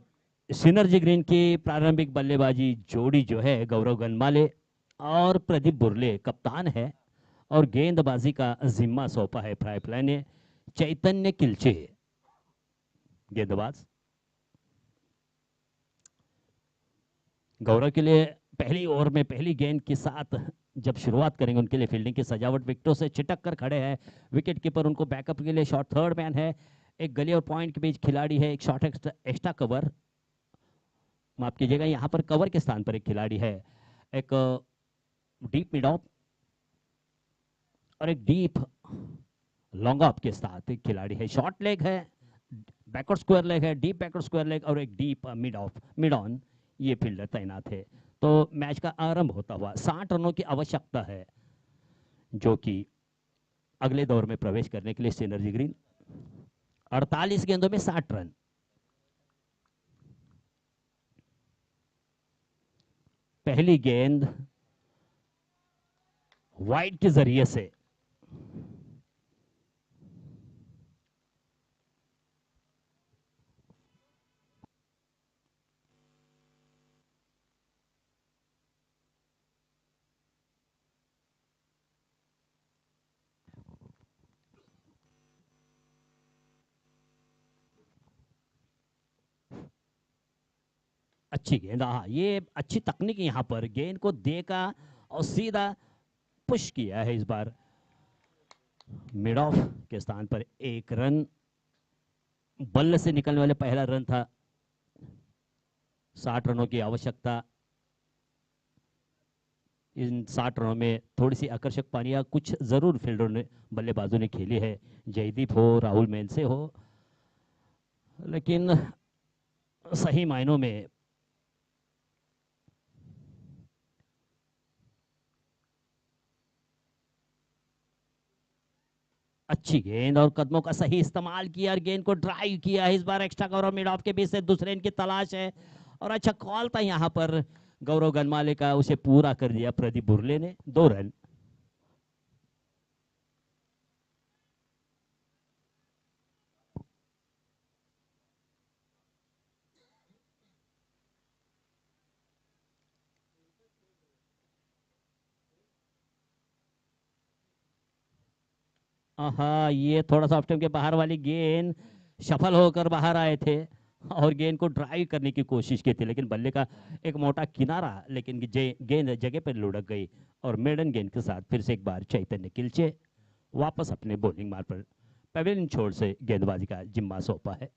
सिनर्जी ग्रीन की प्रारंभिक बल्लेबाजी जोड़ी जो है गौरव गनमाले और प्रदीप बुर्ले कप्तान है और गेंदबाजी का जिम्मा सौंपा है पाइपलाइन ने चैतन्य किलचे गेंदबाज। गौरव के लिए पहली ओवर में पहली गेंद के साथ जब शुरुआत करेंगे उनके लिए फील्डिंग की सजावट विकेटों से चिटक कर खड़े हैं। विकेट कीपर उनको बैकअप के लिए शॉट थर्ड मैन है। एक गली और पॉइंट के बीच खिलाड़ी है। एक शॉट एक्स्ट्रा कवर, माफ कीजिएगा, यहाँ पर कवर के स्थान पर एक खिलाड़ी है। एक डीप मिड ऑफ और एक डीप लॉन्ग ऑफ के साथ एक खिलाड़ी है। शॉर्ट लेग है, बैकवर्ड स्क्वायर लेग है, डीप बैकवर्ड स्क्वायर लेग और एक deep mid of mid on, ये फील्डर तैनात है। तो मैच का आरंभ होता हुआ 60 रनों की आवश्यकता है जो कि अगले दौर में प्रवेश करने के लिए सिनर्जी ग्रीन 48 गेंदों में 60 रन। पहली गेंद वाइड के जरिए से अच्छी गेंद, हाँ ये अच्छी तकनीक यहाँ पर गेंद को देखा और सीधा पुश किया है। इस बार मिड ऑफ के स्थान पर एक रन, बल्ले से निकलने वाले पहला रन था। 60 रनों की आवश्यकता। इन 60 रनों में थोड़ी सी आकर्षक पानियां कुछ जरूर फील्डरों ने बल्लेबाजों ने खेली है, जयदीप हो, राहुल मेनसे हो, लेकिन सही मायनों में अच्छी गेंद और कदमों का सही इस्तेमाल किया और गेंद को ड्राइव किया। इस बार एक्स्ट्रा कवर और मिड ऑफ के बीच से दूसरे इनकी तलाश है और अच्छा कॉल था यहाँ पर गौरव गनमाले का, उसे पूरा कर दिया प्रदीप बुर्ले ने। 2 रन। हाँ, ये थोड़ा सा ऑफ टाइम के बाहर वाली गेंद, सफल होकर बाहर आए थे और गेंद को ड्राइव करने की कोशिश की थी, लेकिन बल्ले का एक मोटा किनारा, लेकिन गेंद जगह पर लुढ़क गई और मेडन गेंद के साथ फिर से एक बार चैतन्य किलचे वापस अपने बॉलिंग मार्ग पर पवेलियन छोर से गेंदबाजी का जिम्मा सौंपा है।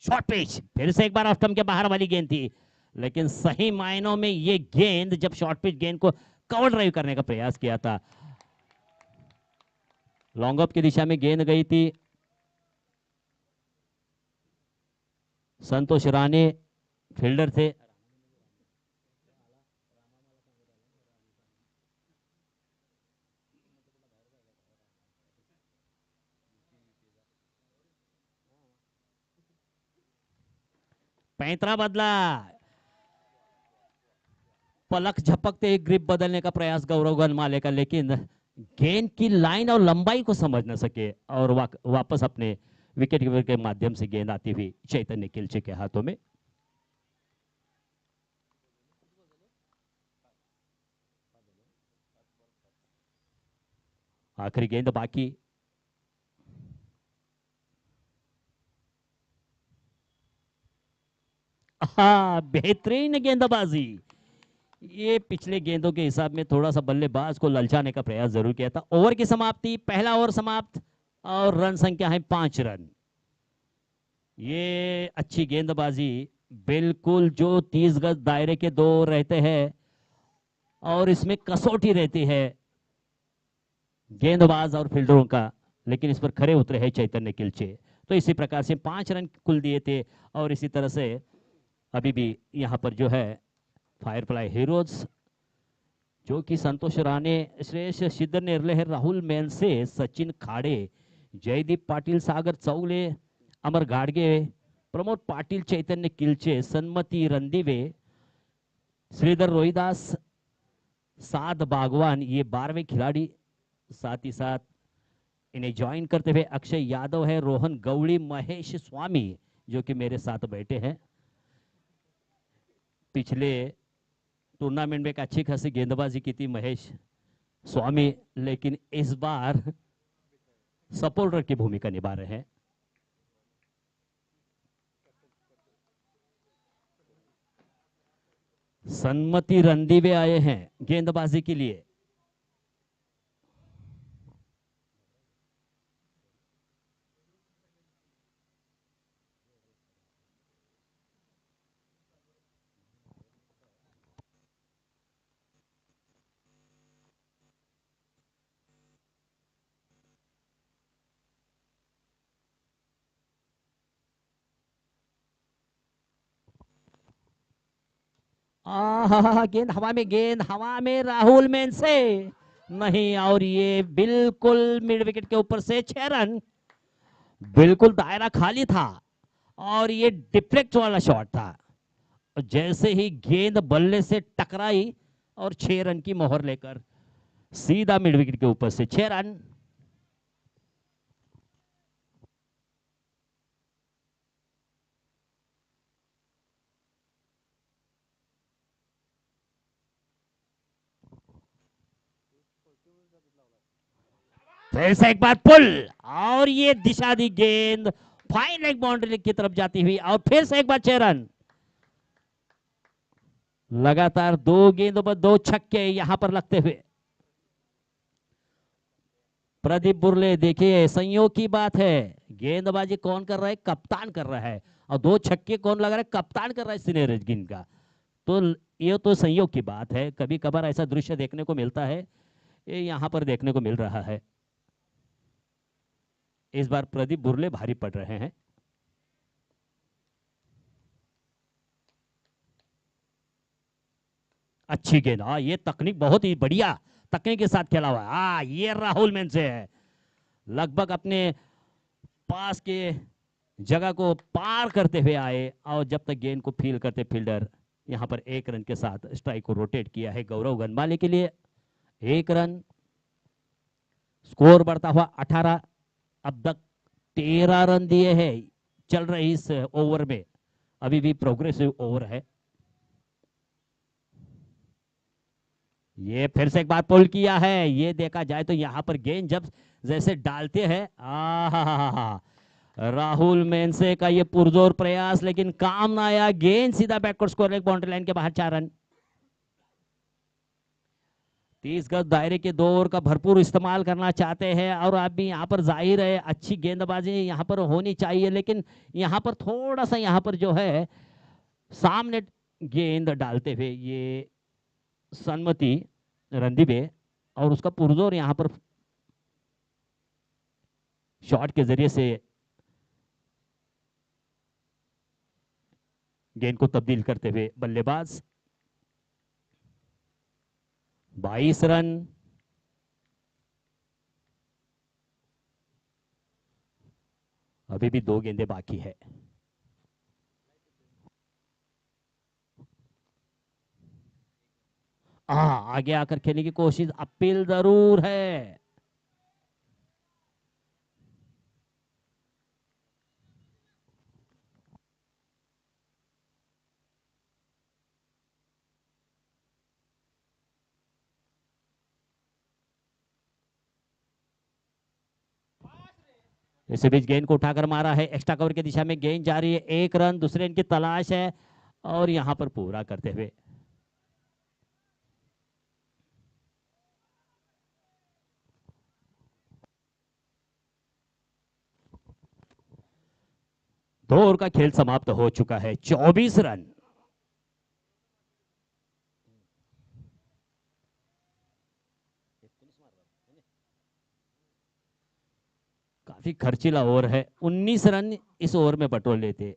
शॉर्ट पिच, फिर से एक बार ऑफ स्टंप के बाहर वाली गेंद थी, लेकिन सही मायनों में ये गेंद जब शॉर्ट पिच गेंद को कवर ड्राइव करने का प्रयास किया था, लॉन्ग ऑफ की दिशा में गेंद गई थी। संतोष राणे फील्डर थे। पैंतरा बदला, पलक झपकते एक ग्रिप बदलने का प्रयास गौरव गनमाले का, लेकिन गेंद की लाइन और लंबाई को समझ न सके और वापस अपने विकेट कीपर के माध्यम से गेंद आती हुई चैतन्य किलचे के हाथों में। आखिरी गेंद बाकी। हाँ, बेहतरीन गेंदबाजी। ये पिछले गेंदों के हिसाब में थोड़ा सा बल्लेबाज को ललचाने का प्रयास जरूर किया था। ओवर की समाप्ति, पहला ओवर समाप्त और रन संख्या है 5 रन। ये अच्छी गेंदबाजी, बिल्कुल जो 30 गज दायरे के 2 रहते हैं और इसमें कसौटी रहती है गेंदबाज और फील्डरों का, लेकिन इस पर खरे उतरे हैं चैतन्य किलचे। तो इसी प्रकार से 5 रन कुल दिए थे और इसी तरह से अभी भी यहाँ पर जो है फायरफ्लाई हीरोज, जो कि संतोष राणे, श्रेयस सिद्धर निर्ले, राहुल मेनसे, सचिन खाड़े, जयदीप पाटिल, सागर चौगले, अमर गाडगे, प्रमोद पाटिल, चैतन्य किलचे, सन्मति रंदिवे, श्रीधर रोहिदास, सात बागवान, ये 12वें खिलाड़ी। साथ ही साथ इन्हें ज्वाइन करते हुए अक्षय यादव है, रोहन गौड़ी, महेश स्वामी, जो कि मेरे साथ बैठे हैं। पिछले टूर्नामेंट में एक अच्छी खासी गेंदबाजी की थी महेश स्वामी, लेकिन इस बार सपोर्टर की भूमिका निभा रहे हैं। सन्मति रंदीवे आए हैं गेंदबाजी के लिए। गेंद हवा में, गेंद हवा में, राहुल मेन से नहीं, और ये बिल्कुल मिड विकेट के ऊपर से 6 रन। बिल्कुल दायरा खाली था और ये डिफ्लेक्ट वाला शॉट था, जैसे ही गेंद बल्ले से टकराई और 6 रन की मोहर लेकर सीधा मिड विकेट के ऊपर से 6 रन। फिर से एक बार पुल और ये दिशा दी गेंद फाइन लेग बाउंड्री की तरफ जाती हुई और फिर से एक बार 6 रन। लगातार 2 गेंदों पर 2 छक्के यहां पर लगते हुए प्रदीप बुर्ले, देखिए संयोग की बात है, गेंदबाजी कौन कर रहा है? कप्तान कर रहा है, और 2 छक्के कौन लगा रहा है? कप्तान कर रहा है सिनेरज गिन का। तो ये तो संयोग की बात है, कभी कभार ऐसा दृश्य देखने को मिलता है, ये यहां पर देखने को मिल रहा है। इस बार प्रदीप बुर्ले भारी पड़ रहे हैं। अच्छी गेंद, हाँ ये तकनीक बहुत ही बढ़िया तकनीक के साथ खेला हुआ है। हाँ ये राहुल मेन से है, लगभग अपने पास के जगह को पार करते हुए आए और जब तक गेंद को फील करते फील्डर यहां पर 1 रन के साथ स्ट्राइक को रोटेट किया है गौरव गनवाले के लिए। 1 रन, स्कोर बढ़ता हुआ 18। अब तक 13 रन दिए हैं चल रही इस ओवर में, अभी भी प्रोग्रेसिव ओवर है। ये फिर से एक बार पुल किया है, ये देखा जाए तो यहां पर गेंद जब जैसे डालते हैं, राहुल मेनसे का ये पुरजोर प्रयास लेकिन काम ना आया, गेंद सीधा backward score leg boundary line के बाहर 4 रन। 30 गज दायरे के 2 ओवर का भरपूर इस्तेमाल करना चाहते हैं और आप भी यहाँ पर जाहिर है अच्छी गेंदबाजी यहाँ पर होनी चाहिए, लेकिन यहाँ पर थोड़ा सा यहाँ पर जो है सामने गेंद डालते हुए ये सन्मति रणदीप और उसका पुरजोर यहाँ पर शॉट के जरिए से गेंद को तब्दील करते हुए बल्लेबाज। 22 रन, अभी भी 2 गेंदें बाकी है। आगे आकर खेलने की कोशिश, अपील जरूर है। इसी बीच गेंद को उठाकर मारा है, एक्स्ट्रा कवर की दिशा में गेंद जा रही है, 1 रन, दूसरे इनकी तलाश है और यहां पर पूरा करते हुए दो ओवर का खेल समाप्त हो चुका है। 24 रन। काफी खर्चीला ओवर है, 19 रन इस ओवर में बटोर लेते।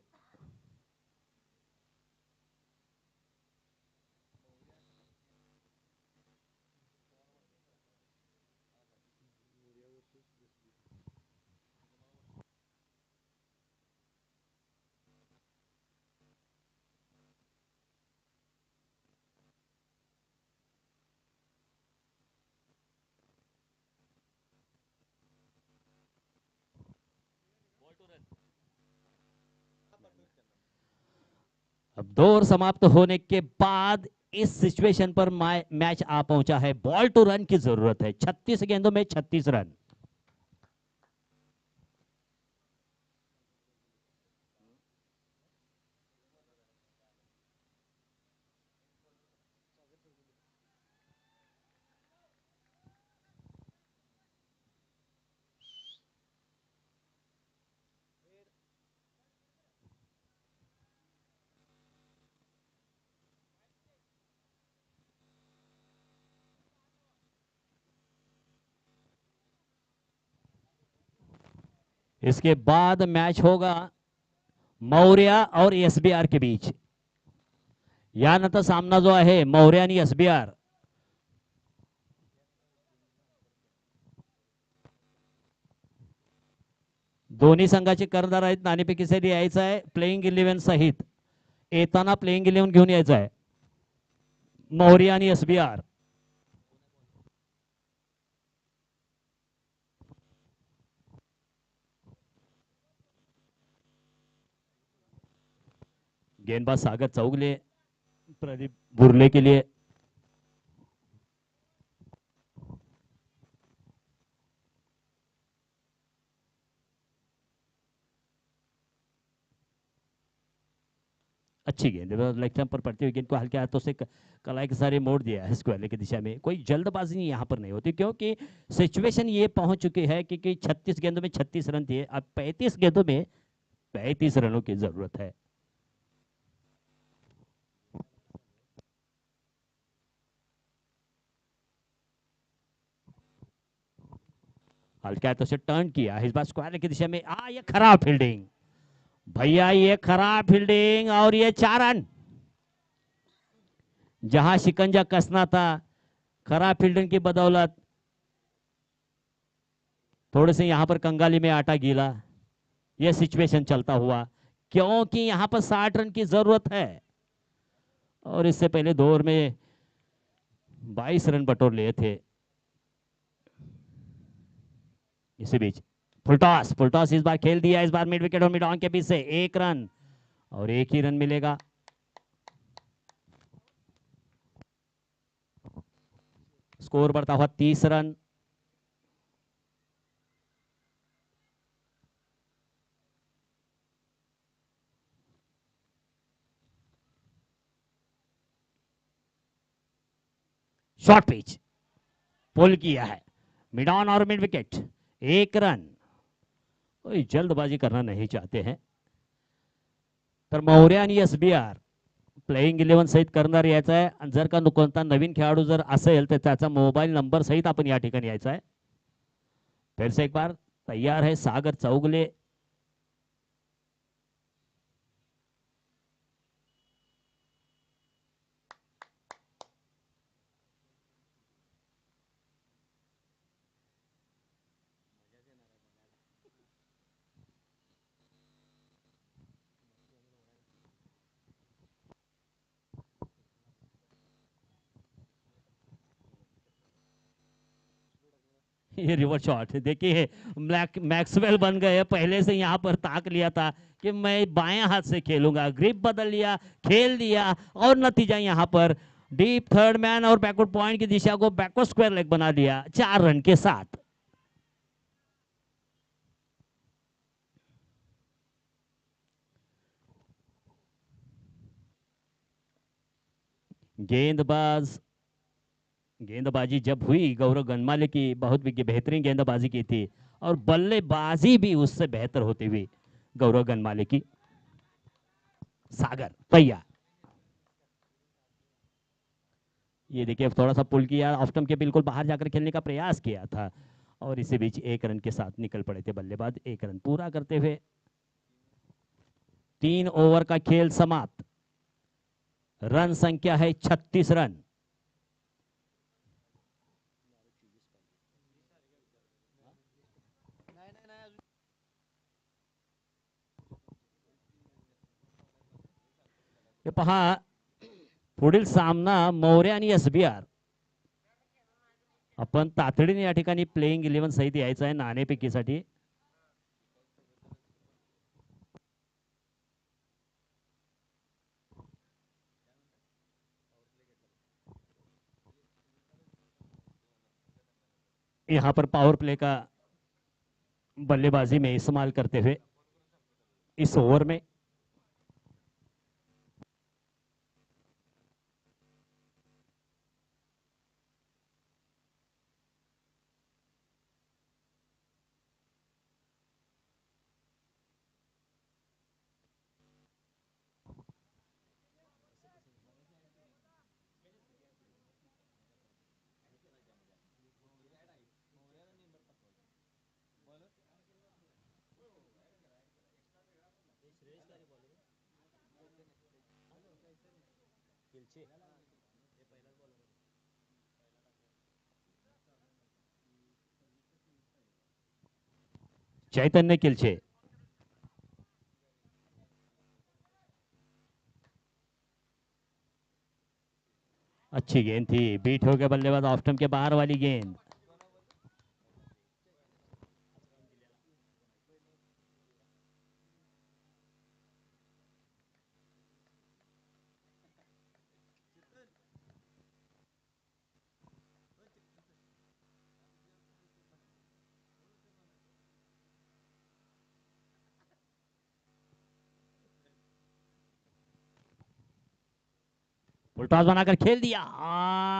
अब 2 ओवर समाप्त होने के बाद इस सिचुएशन पर मैच आ पहुंचा है, बॉल टू रन की जरूरत है, 36 गेंदों में 36 रन। इसके बाद मैच होगा मौर्या और एसबीआर के बीच। यानंतर सामना जो आहे मौर्या आणि एसबीआर, दोन्ही संघाचे कर्णधार आहेत, नाणेफेकीसाठी यायचं आहे प्लेइंग 11 सहित, येताना प्लेइंग 11 घेऊन यायचं आहे मौर्या आणि एसबीआर। गेंदबाज सागर चौगले, प्रदीप बुरले के लिए। अच्छी गेंद लेग स्टंप पर पड़ती हुई गेंद को हल्के हाथों से कलाई के सारे मोड़ दिया है स्क्वायर की दिशा में। कोई जल्दबाजी नहीं यहाँ पर नहीं होती क्योंकि सिचुएशन ये पहुंच चुकी है कि 36 गेंदों में 36 रन थे, अब 35 गेंदों में 35 रनों की जरूरत है। हल्के हाथों से टर्न किया, इस बार स्क्वायर की दिशा में, ये खराब फील्डिंग भैया, ये खराब फील्डिंग और ये 4 रन। जहां शिकंजा कसना था, खराब फील्डिंग की बदौलत थोड़े से यहां पर कंगाली में आटा गीला, यह सिचुएशन चलता हुआ, क्योंकि यहां पर 60 रन की जरूरत है और इससे पहले 2 ओवर में 22 रन बटोर लिए थे। इसी बीच फुलटॉस, फुलटॉस इस बार खेल दिया, इस बार मिड विकेट और मिड ऑन के बीच से 1 रन और 1 ही रन मिलेगा। स्कोर बढ़ता हुआ 30 रन। शॉर्ट पिच पुल किया है, मिड ऑन और मिड विकेट, 1 रन। कोई जल्दबाजी करना नहीं चाहते हैं तर मौर्य आणि एसबीआर प्लेइंग 11 सहित करणार यायचं आहे आणि जर का कोणता नवीन खेळाडू जर असेल तर त्याचा मोबाईल नंबर सहित आपण या ठिकाणी यायचा आहे। फिर से एक बार तैयार है सागर चौगले। ये रिवर्स शॉट देखिए, मैक्सवेल बन गए, पहले से यहां पर ताक लिया था कि मैं बाएं हाथ से खेलूंगा, ग्रिप बदल लिया, खेल दिया और नतीजा यहां पर डीप थर्ड मैन और बैकवर्ड पॉइंट की दिशा को बैकवर्ड स्क्वायर लेग बना दिया 4 रन के साथ। गेंदबाज गेंदबाजी जब हुई गौरव गनमाले की, बहुत बेहतरीन गेंदबाजी की थी और बल्लेबाजी भी उससे बेहतर होती हुई गौरव गनमाले की। सागर तैयार, ये देखिए थोड़ा सा पुल किया, ऑफ स्टंप के बिल्कुल बाहर जाकर खेलने का प्रयास किया था और इसी बीच 1 रन के साथ निकल पड़े थे बल्लेबाज, 1 रन पूरा करते हुए 3 ओवर का खेल समाप्त। रन संख्या है 36 रन। हे पहा, पुढील सामना मौर्य आणि एसबीआर, आपण तातडीने या ठिकाणी प्लेइंग 11 सहित यायचं आहे नाणेफेकीसाठी। यहां पर पावर प्ले का बल्लेबाजी में इस्तेमाल करते हुए इस ओवर में चैतन्य किलचे, अच्छी गेंद थी, बीट हो गया बल्लेबाज, ऑफ स्टंप के बाहर वाली गेंद। फुलटॉस बनाकर खेल दिया,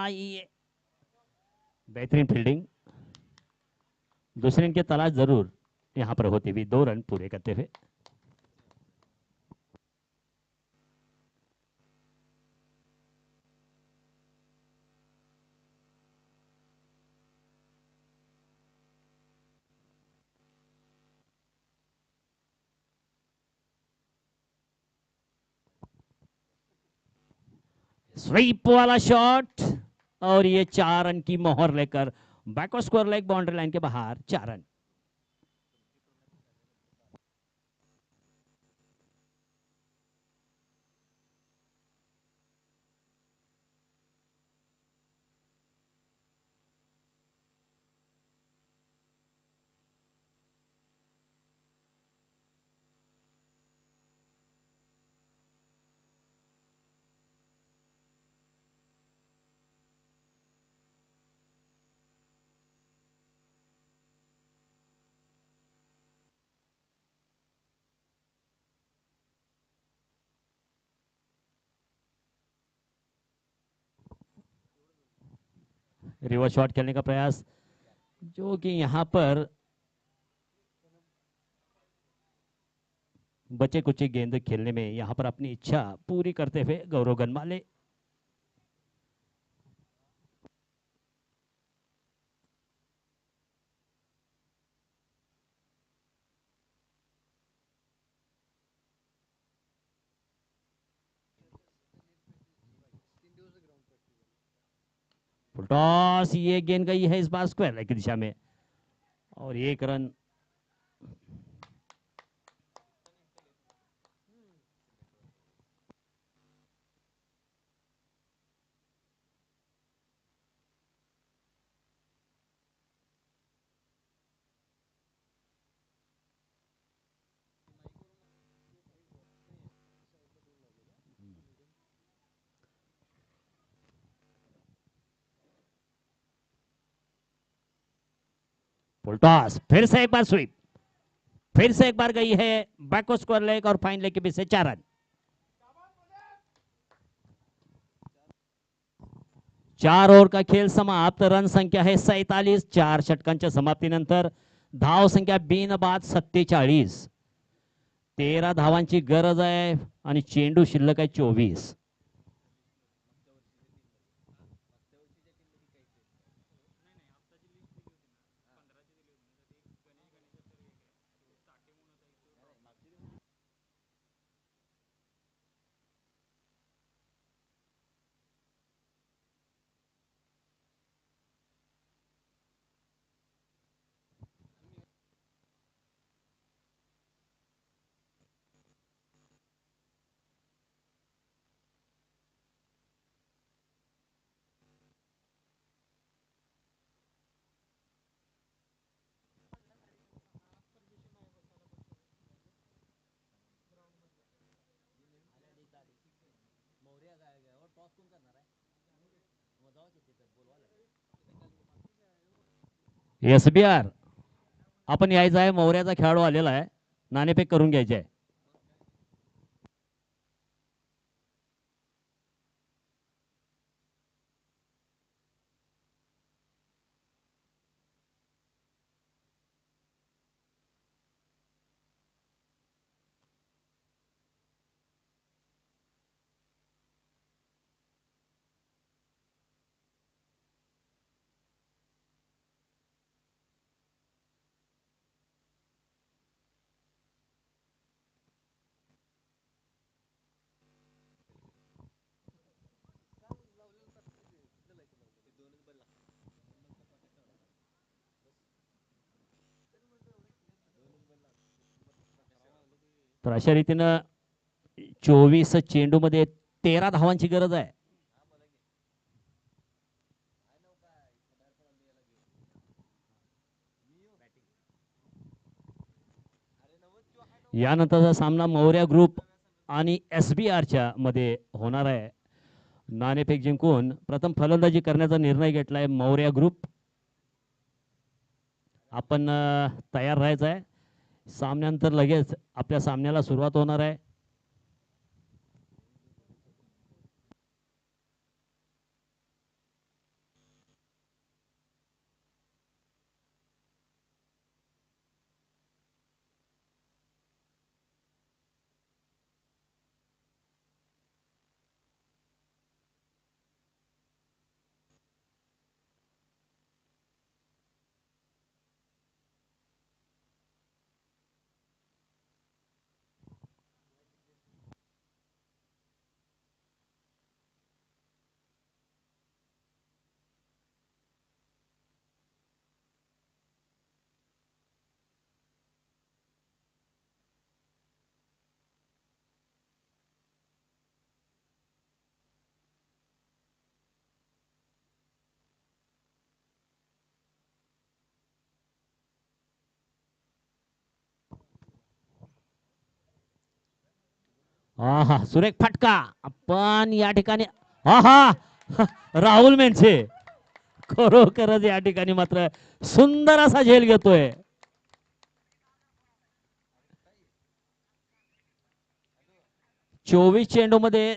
ये बेहतरीन फील्डिंग, दूसरे इनके तलाश जरूर यहां पर होती हुई 2 रन पूरे करते हुए। स्वीप वाला शॉट और ये 4 रन की मोहर लेकर backward score leg boundary line के बाहर 4 रन। रिवर्स शॉट खेलने का प्रयास, जो कि यहां पर बचे कुछ गेंद खेलने में यहां पर अपनी इच्छा पूरी करते हुए गौरव गनमाले। फुल टॉस, ये गेंद गई है इस बार स्क्वायर लेग की दिशा में और 1 रन। फुल टॉस, फिर से एक बार स्वीप, फिर से एक बार गई है बैकवर्ड स्क्वायर लेग और फाइन लेग के बीच से 4 रन। 4 ओव्हर का खेळ समाप्त, रन संख्या आहे 47, 4 षटकांच्या समाप्तीनंतर धाव संख्या बिनबाद 47, 13 धावांची गरज आहे आणि चेंडू शिल्लक आहे 24। SBR आपण यायचं आहे, मोर्याचा खेळाडू आलेला आहे, नाणेफेक करून घ्यायचे आहे। तर अशा रीतीनं 24 चेंडू मध्ये 13 धावांची गरज आहे। यानंतरचा सामना मौर्या ग्रुप आणि SBRच्या मध्ये होणार आहे। नाणेफेक जिंकून प्रथम फलंदाजी करण्याचा निर्णय घेतलाय मौर्या ग्रुप। आपण तयार राहायचं आहे, सामन्यानंतर लगेच आपल्या सामन्याला सुरुवात होणार आहे। हा सुरेख फटका. पण या ठिकाणी हा हा राहुल मेनसे खरोखरच या ठिकाणी मात्र सुंदर असा झेल घेतोय. 24 चेंडूमध्ये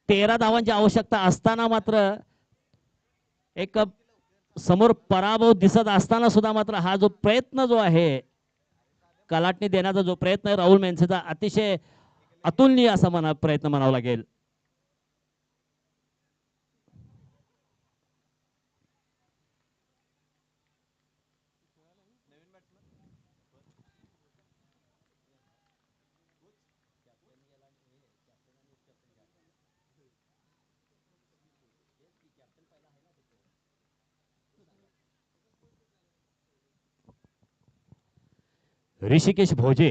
13 धावांची आवश्यकता असताना मात्र एक समोर पराभव दिसत असताना सुद्धा मात्र हा जो प्रयत्न जो आहे कलाटणी देण्याचा जो प्रयत्न आहे राहुल मेन्सेचा अतिशय अतुलनीय असा प्रयत्न म्हणावा लागेल. ऋषिकेश भोजे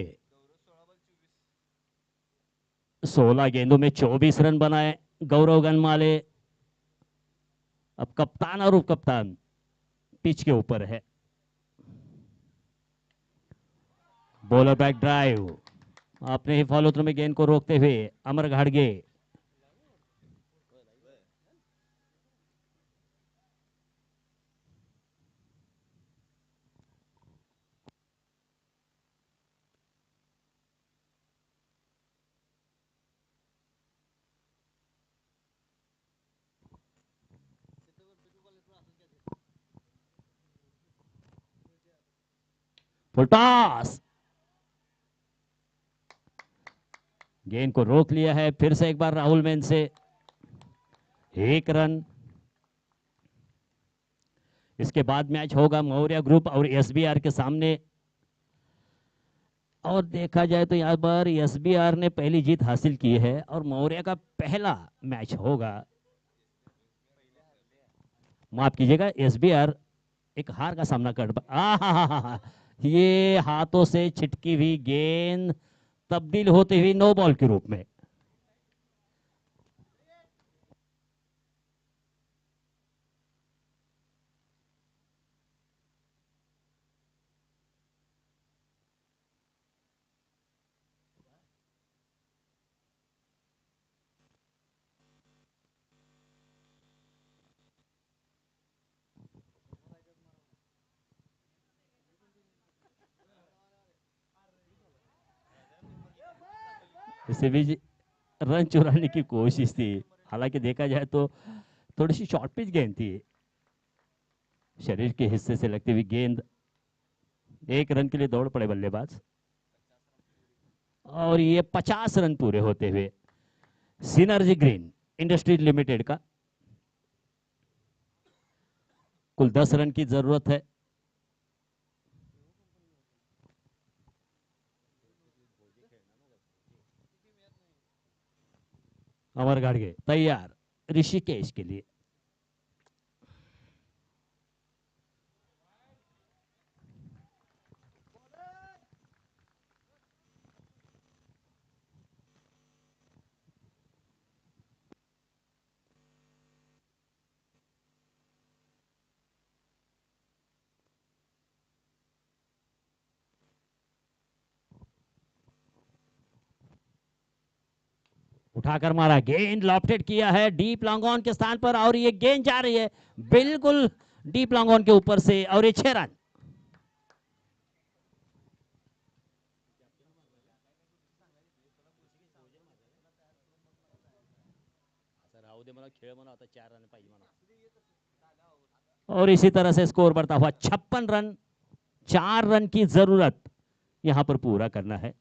16 गेंदों में 24 रन बनाए. गौरव गनमाले अब कप्तान और उप कप्तान पिच के ऊपर है. बॉलर बैक ड्राइव अपने ही फॉलो थ्रू में गेंद को रोकते हुए अमर घाड़गे. फुल टॉस गेंद को रोक लिया है. फिर से एक बार राहुल मेन से 1 रन. इसके बाद मैच होगा मौर्य ग्रुप और एसबीआर के सामने. और देखा जाए तो यहाँ पर एसबीआर ने पहली जीत हासिल की है और मौर्य का पहला मैच होगा. माफ कीजिएगा एसबीआर एक हार का सामना कर ये हाथों से छिटकी हुई गेंद तब्दील होती हुई नो बॉल के रूप में. इसे भी रन चुराने की कोशिश थी. हालांकि देखा जाए तो थोड़ी सी शॉर्ट पिच गेंद थी. शरीर के हिस्से से लगती हुई गेंद. 1 रन के लिए दौड़ पड़े बल्लेबाज और ये 50 रन पूरे होते हुए सिनर्जी ग्रीन इंडस्ट्रीज लिमिटेड का कुल 10 रन की जरूरत है. अमर गाड़गे तैयार ऋषिकेश के लिए. उठाकर मारा. गेंद लॉफ्टेड किया है डीप लॉन्ग ऑन के स्थान पर और ये गेंद जा रही है बिल्कुल डीप लॉन्ग ऑन के ऊपर से और ये 6 रन. और इसी तरह से स्कोर बढ़ता हुआ 56 रन. 4 रन की जरूरत यहां पर पूरा करना है.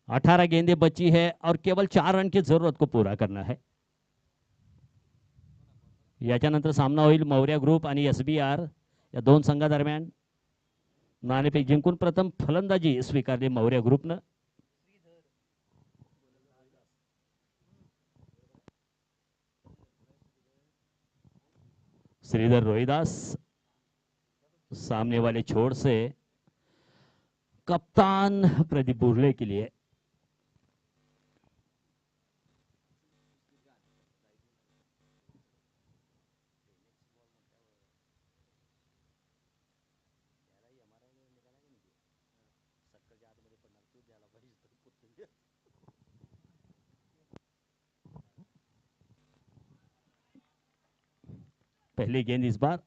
18 गेंदें बची है और केवल 4 रन की जरूरत को पूरा करना है. याच्यानंतर सामना होईल मौर्य ग्रुप आणि एसबीआर या दोन संघादरम्यान. नाणेफेक जिंकून प्रथम फलंदाजी स्वीकारली मौर्य ग्रुपनं. श्रीधर रोहिदास सामने वाले छोर से कप्तान प्रदीप बुर्ले के लिए. पहली गेंद इस बार।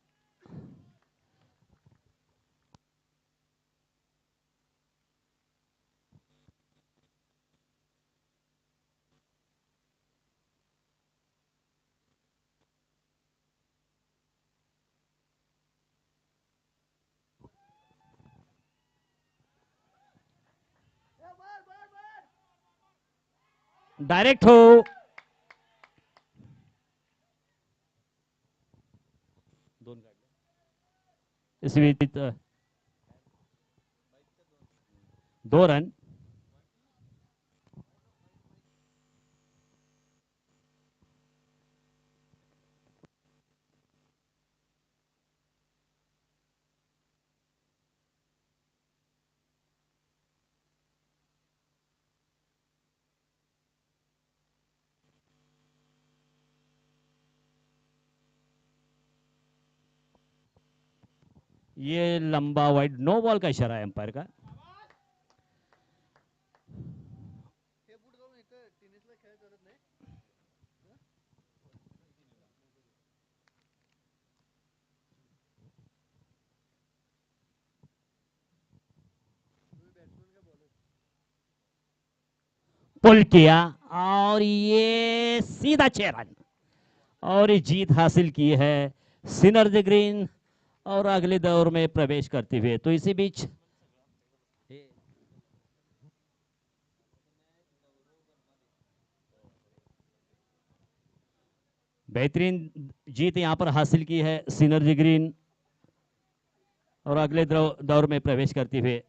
डायरेक्ट हो। इस बीच 2 रन। ये लंबा वाइड, नो बॉल का इशारा है एम्पायर का। पुल किया और ये सीधा 6 रन और ये जीत हासिल की है सिनर्जी ग्रीन और अगले दौर में प्रवेश करते हुए। तो इसी बीच बेहतरीन जीत यहां पर हासिल की है सिनर्जी ग्रीन और अगले दौर में प्रवेश करते हुए।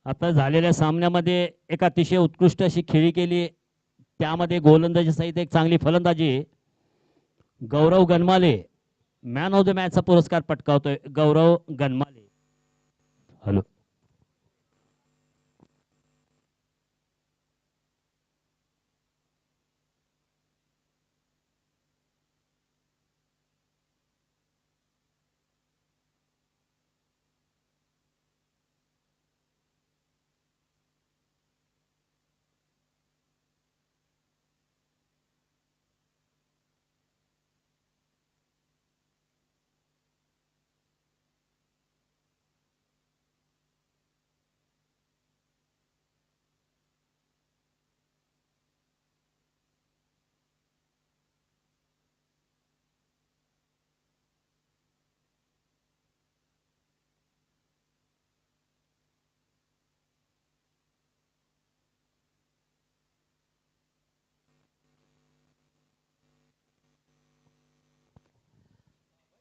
आता झालेल्या सामन्यामध्ये एक अतिशय उत्कृष्ट अशी खेळी केली, त्यामध्ये गोलंदाजी सहित एक चांगली फलंदाजी। गौरव गनमाले मॅन ऑफ द मॅचचा पुरस्कार पटकावतोय गौरव गनमाले। हॅलो,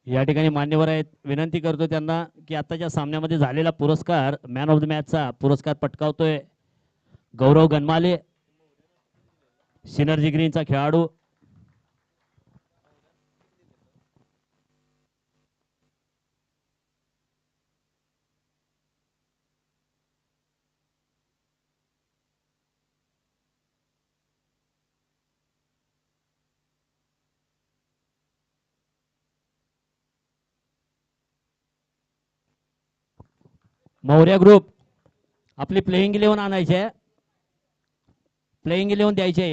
या ठिकाणी मान्यवर आहेत, विनंती करतो त्यांना की आताच्या सामन्यामध्ये झालेला पुरस्कार मॅन ऑफ द मॅचचा पुरस्कार पटकावतोय गौरव गनमाले, सिनर्जी ग्रीनचा खेळाडू। मौर्य ग्रुप आपली प्लेइंग 11 आणायची आहे, प्लेइंग 11 द्यायची आहे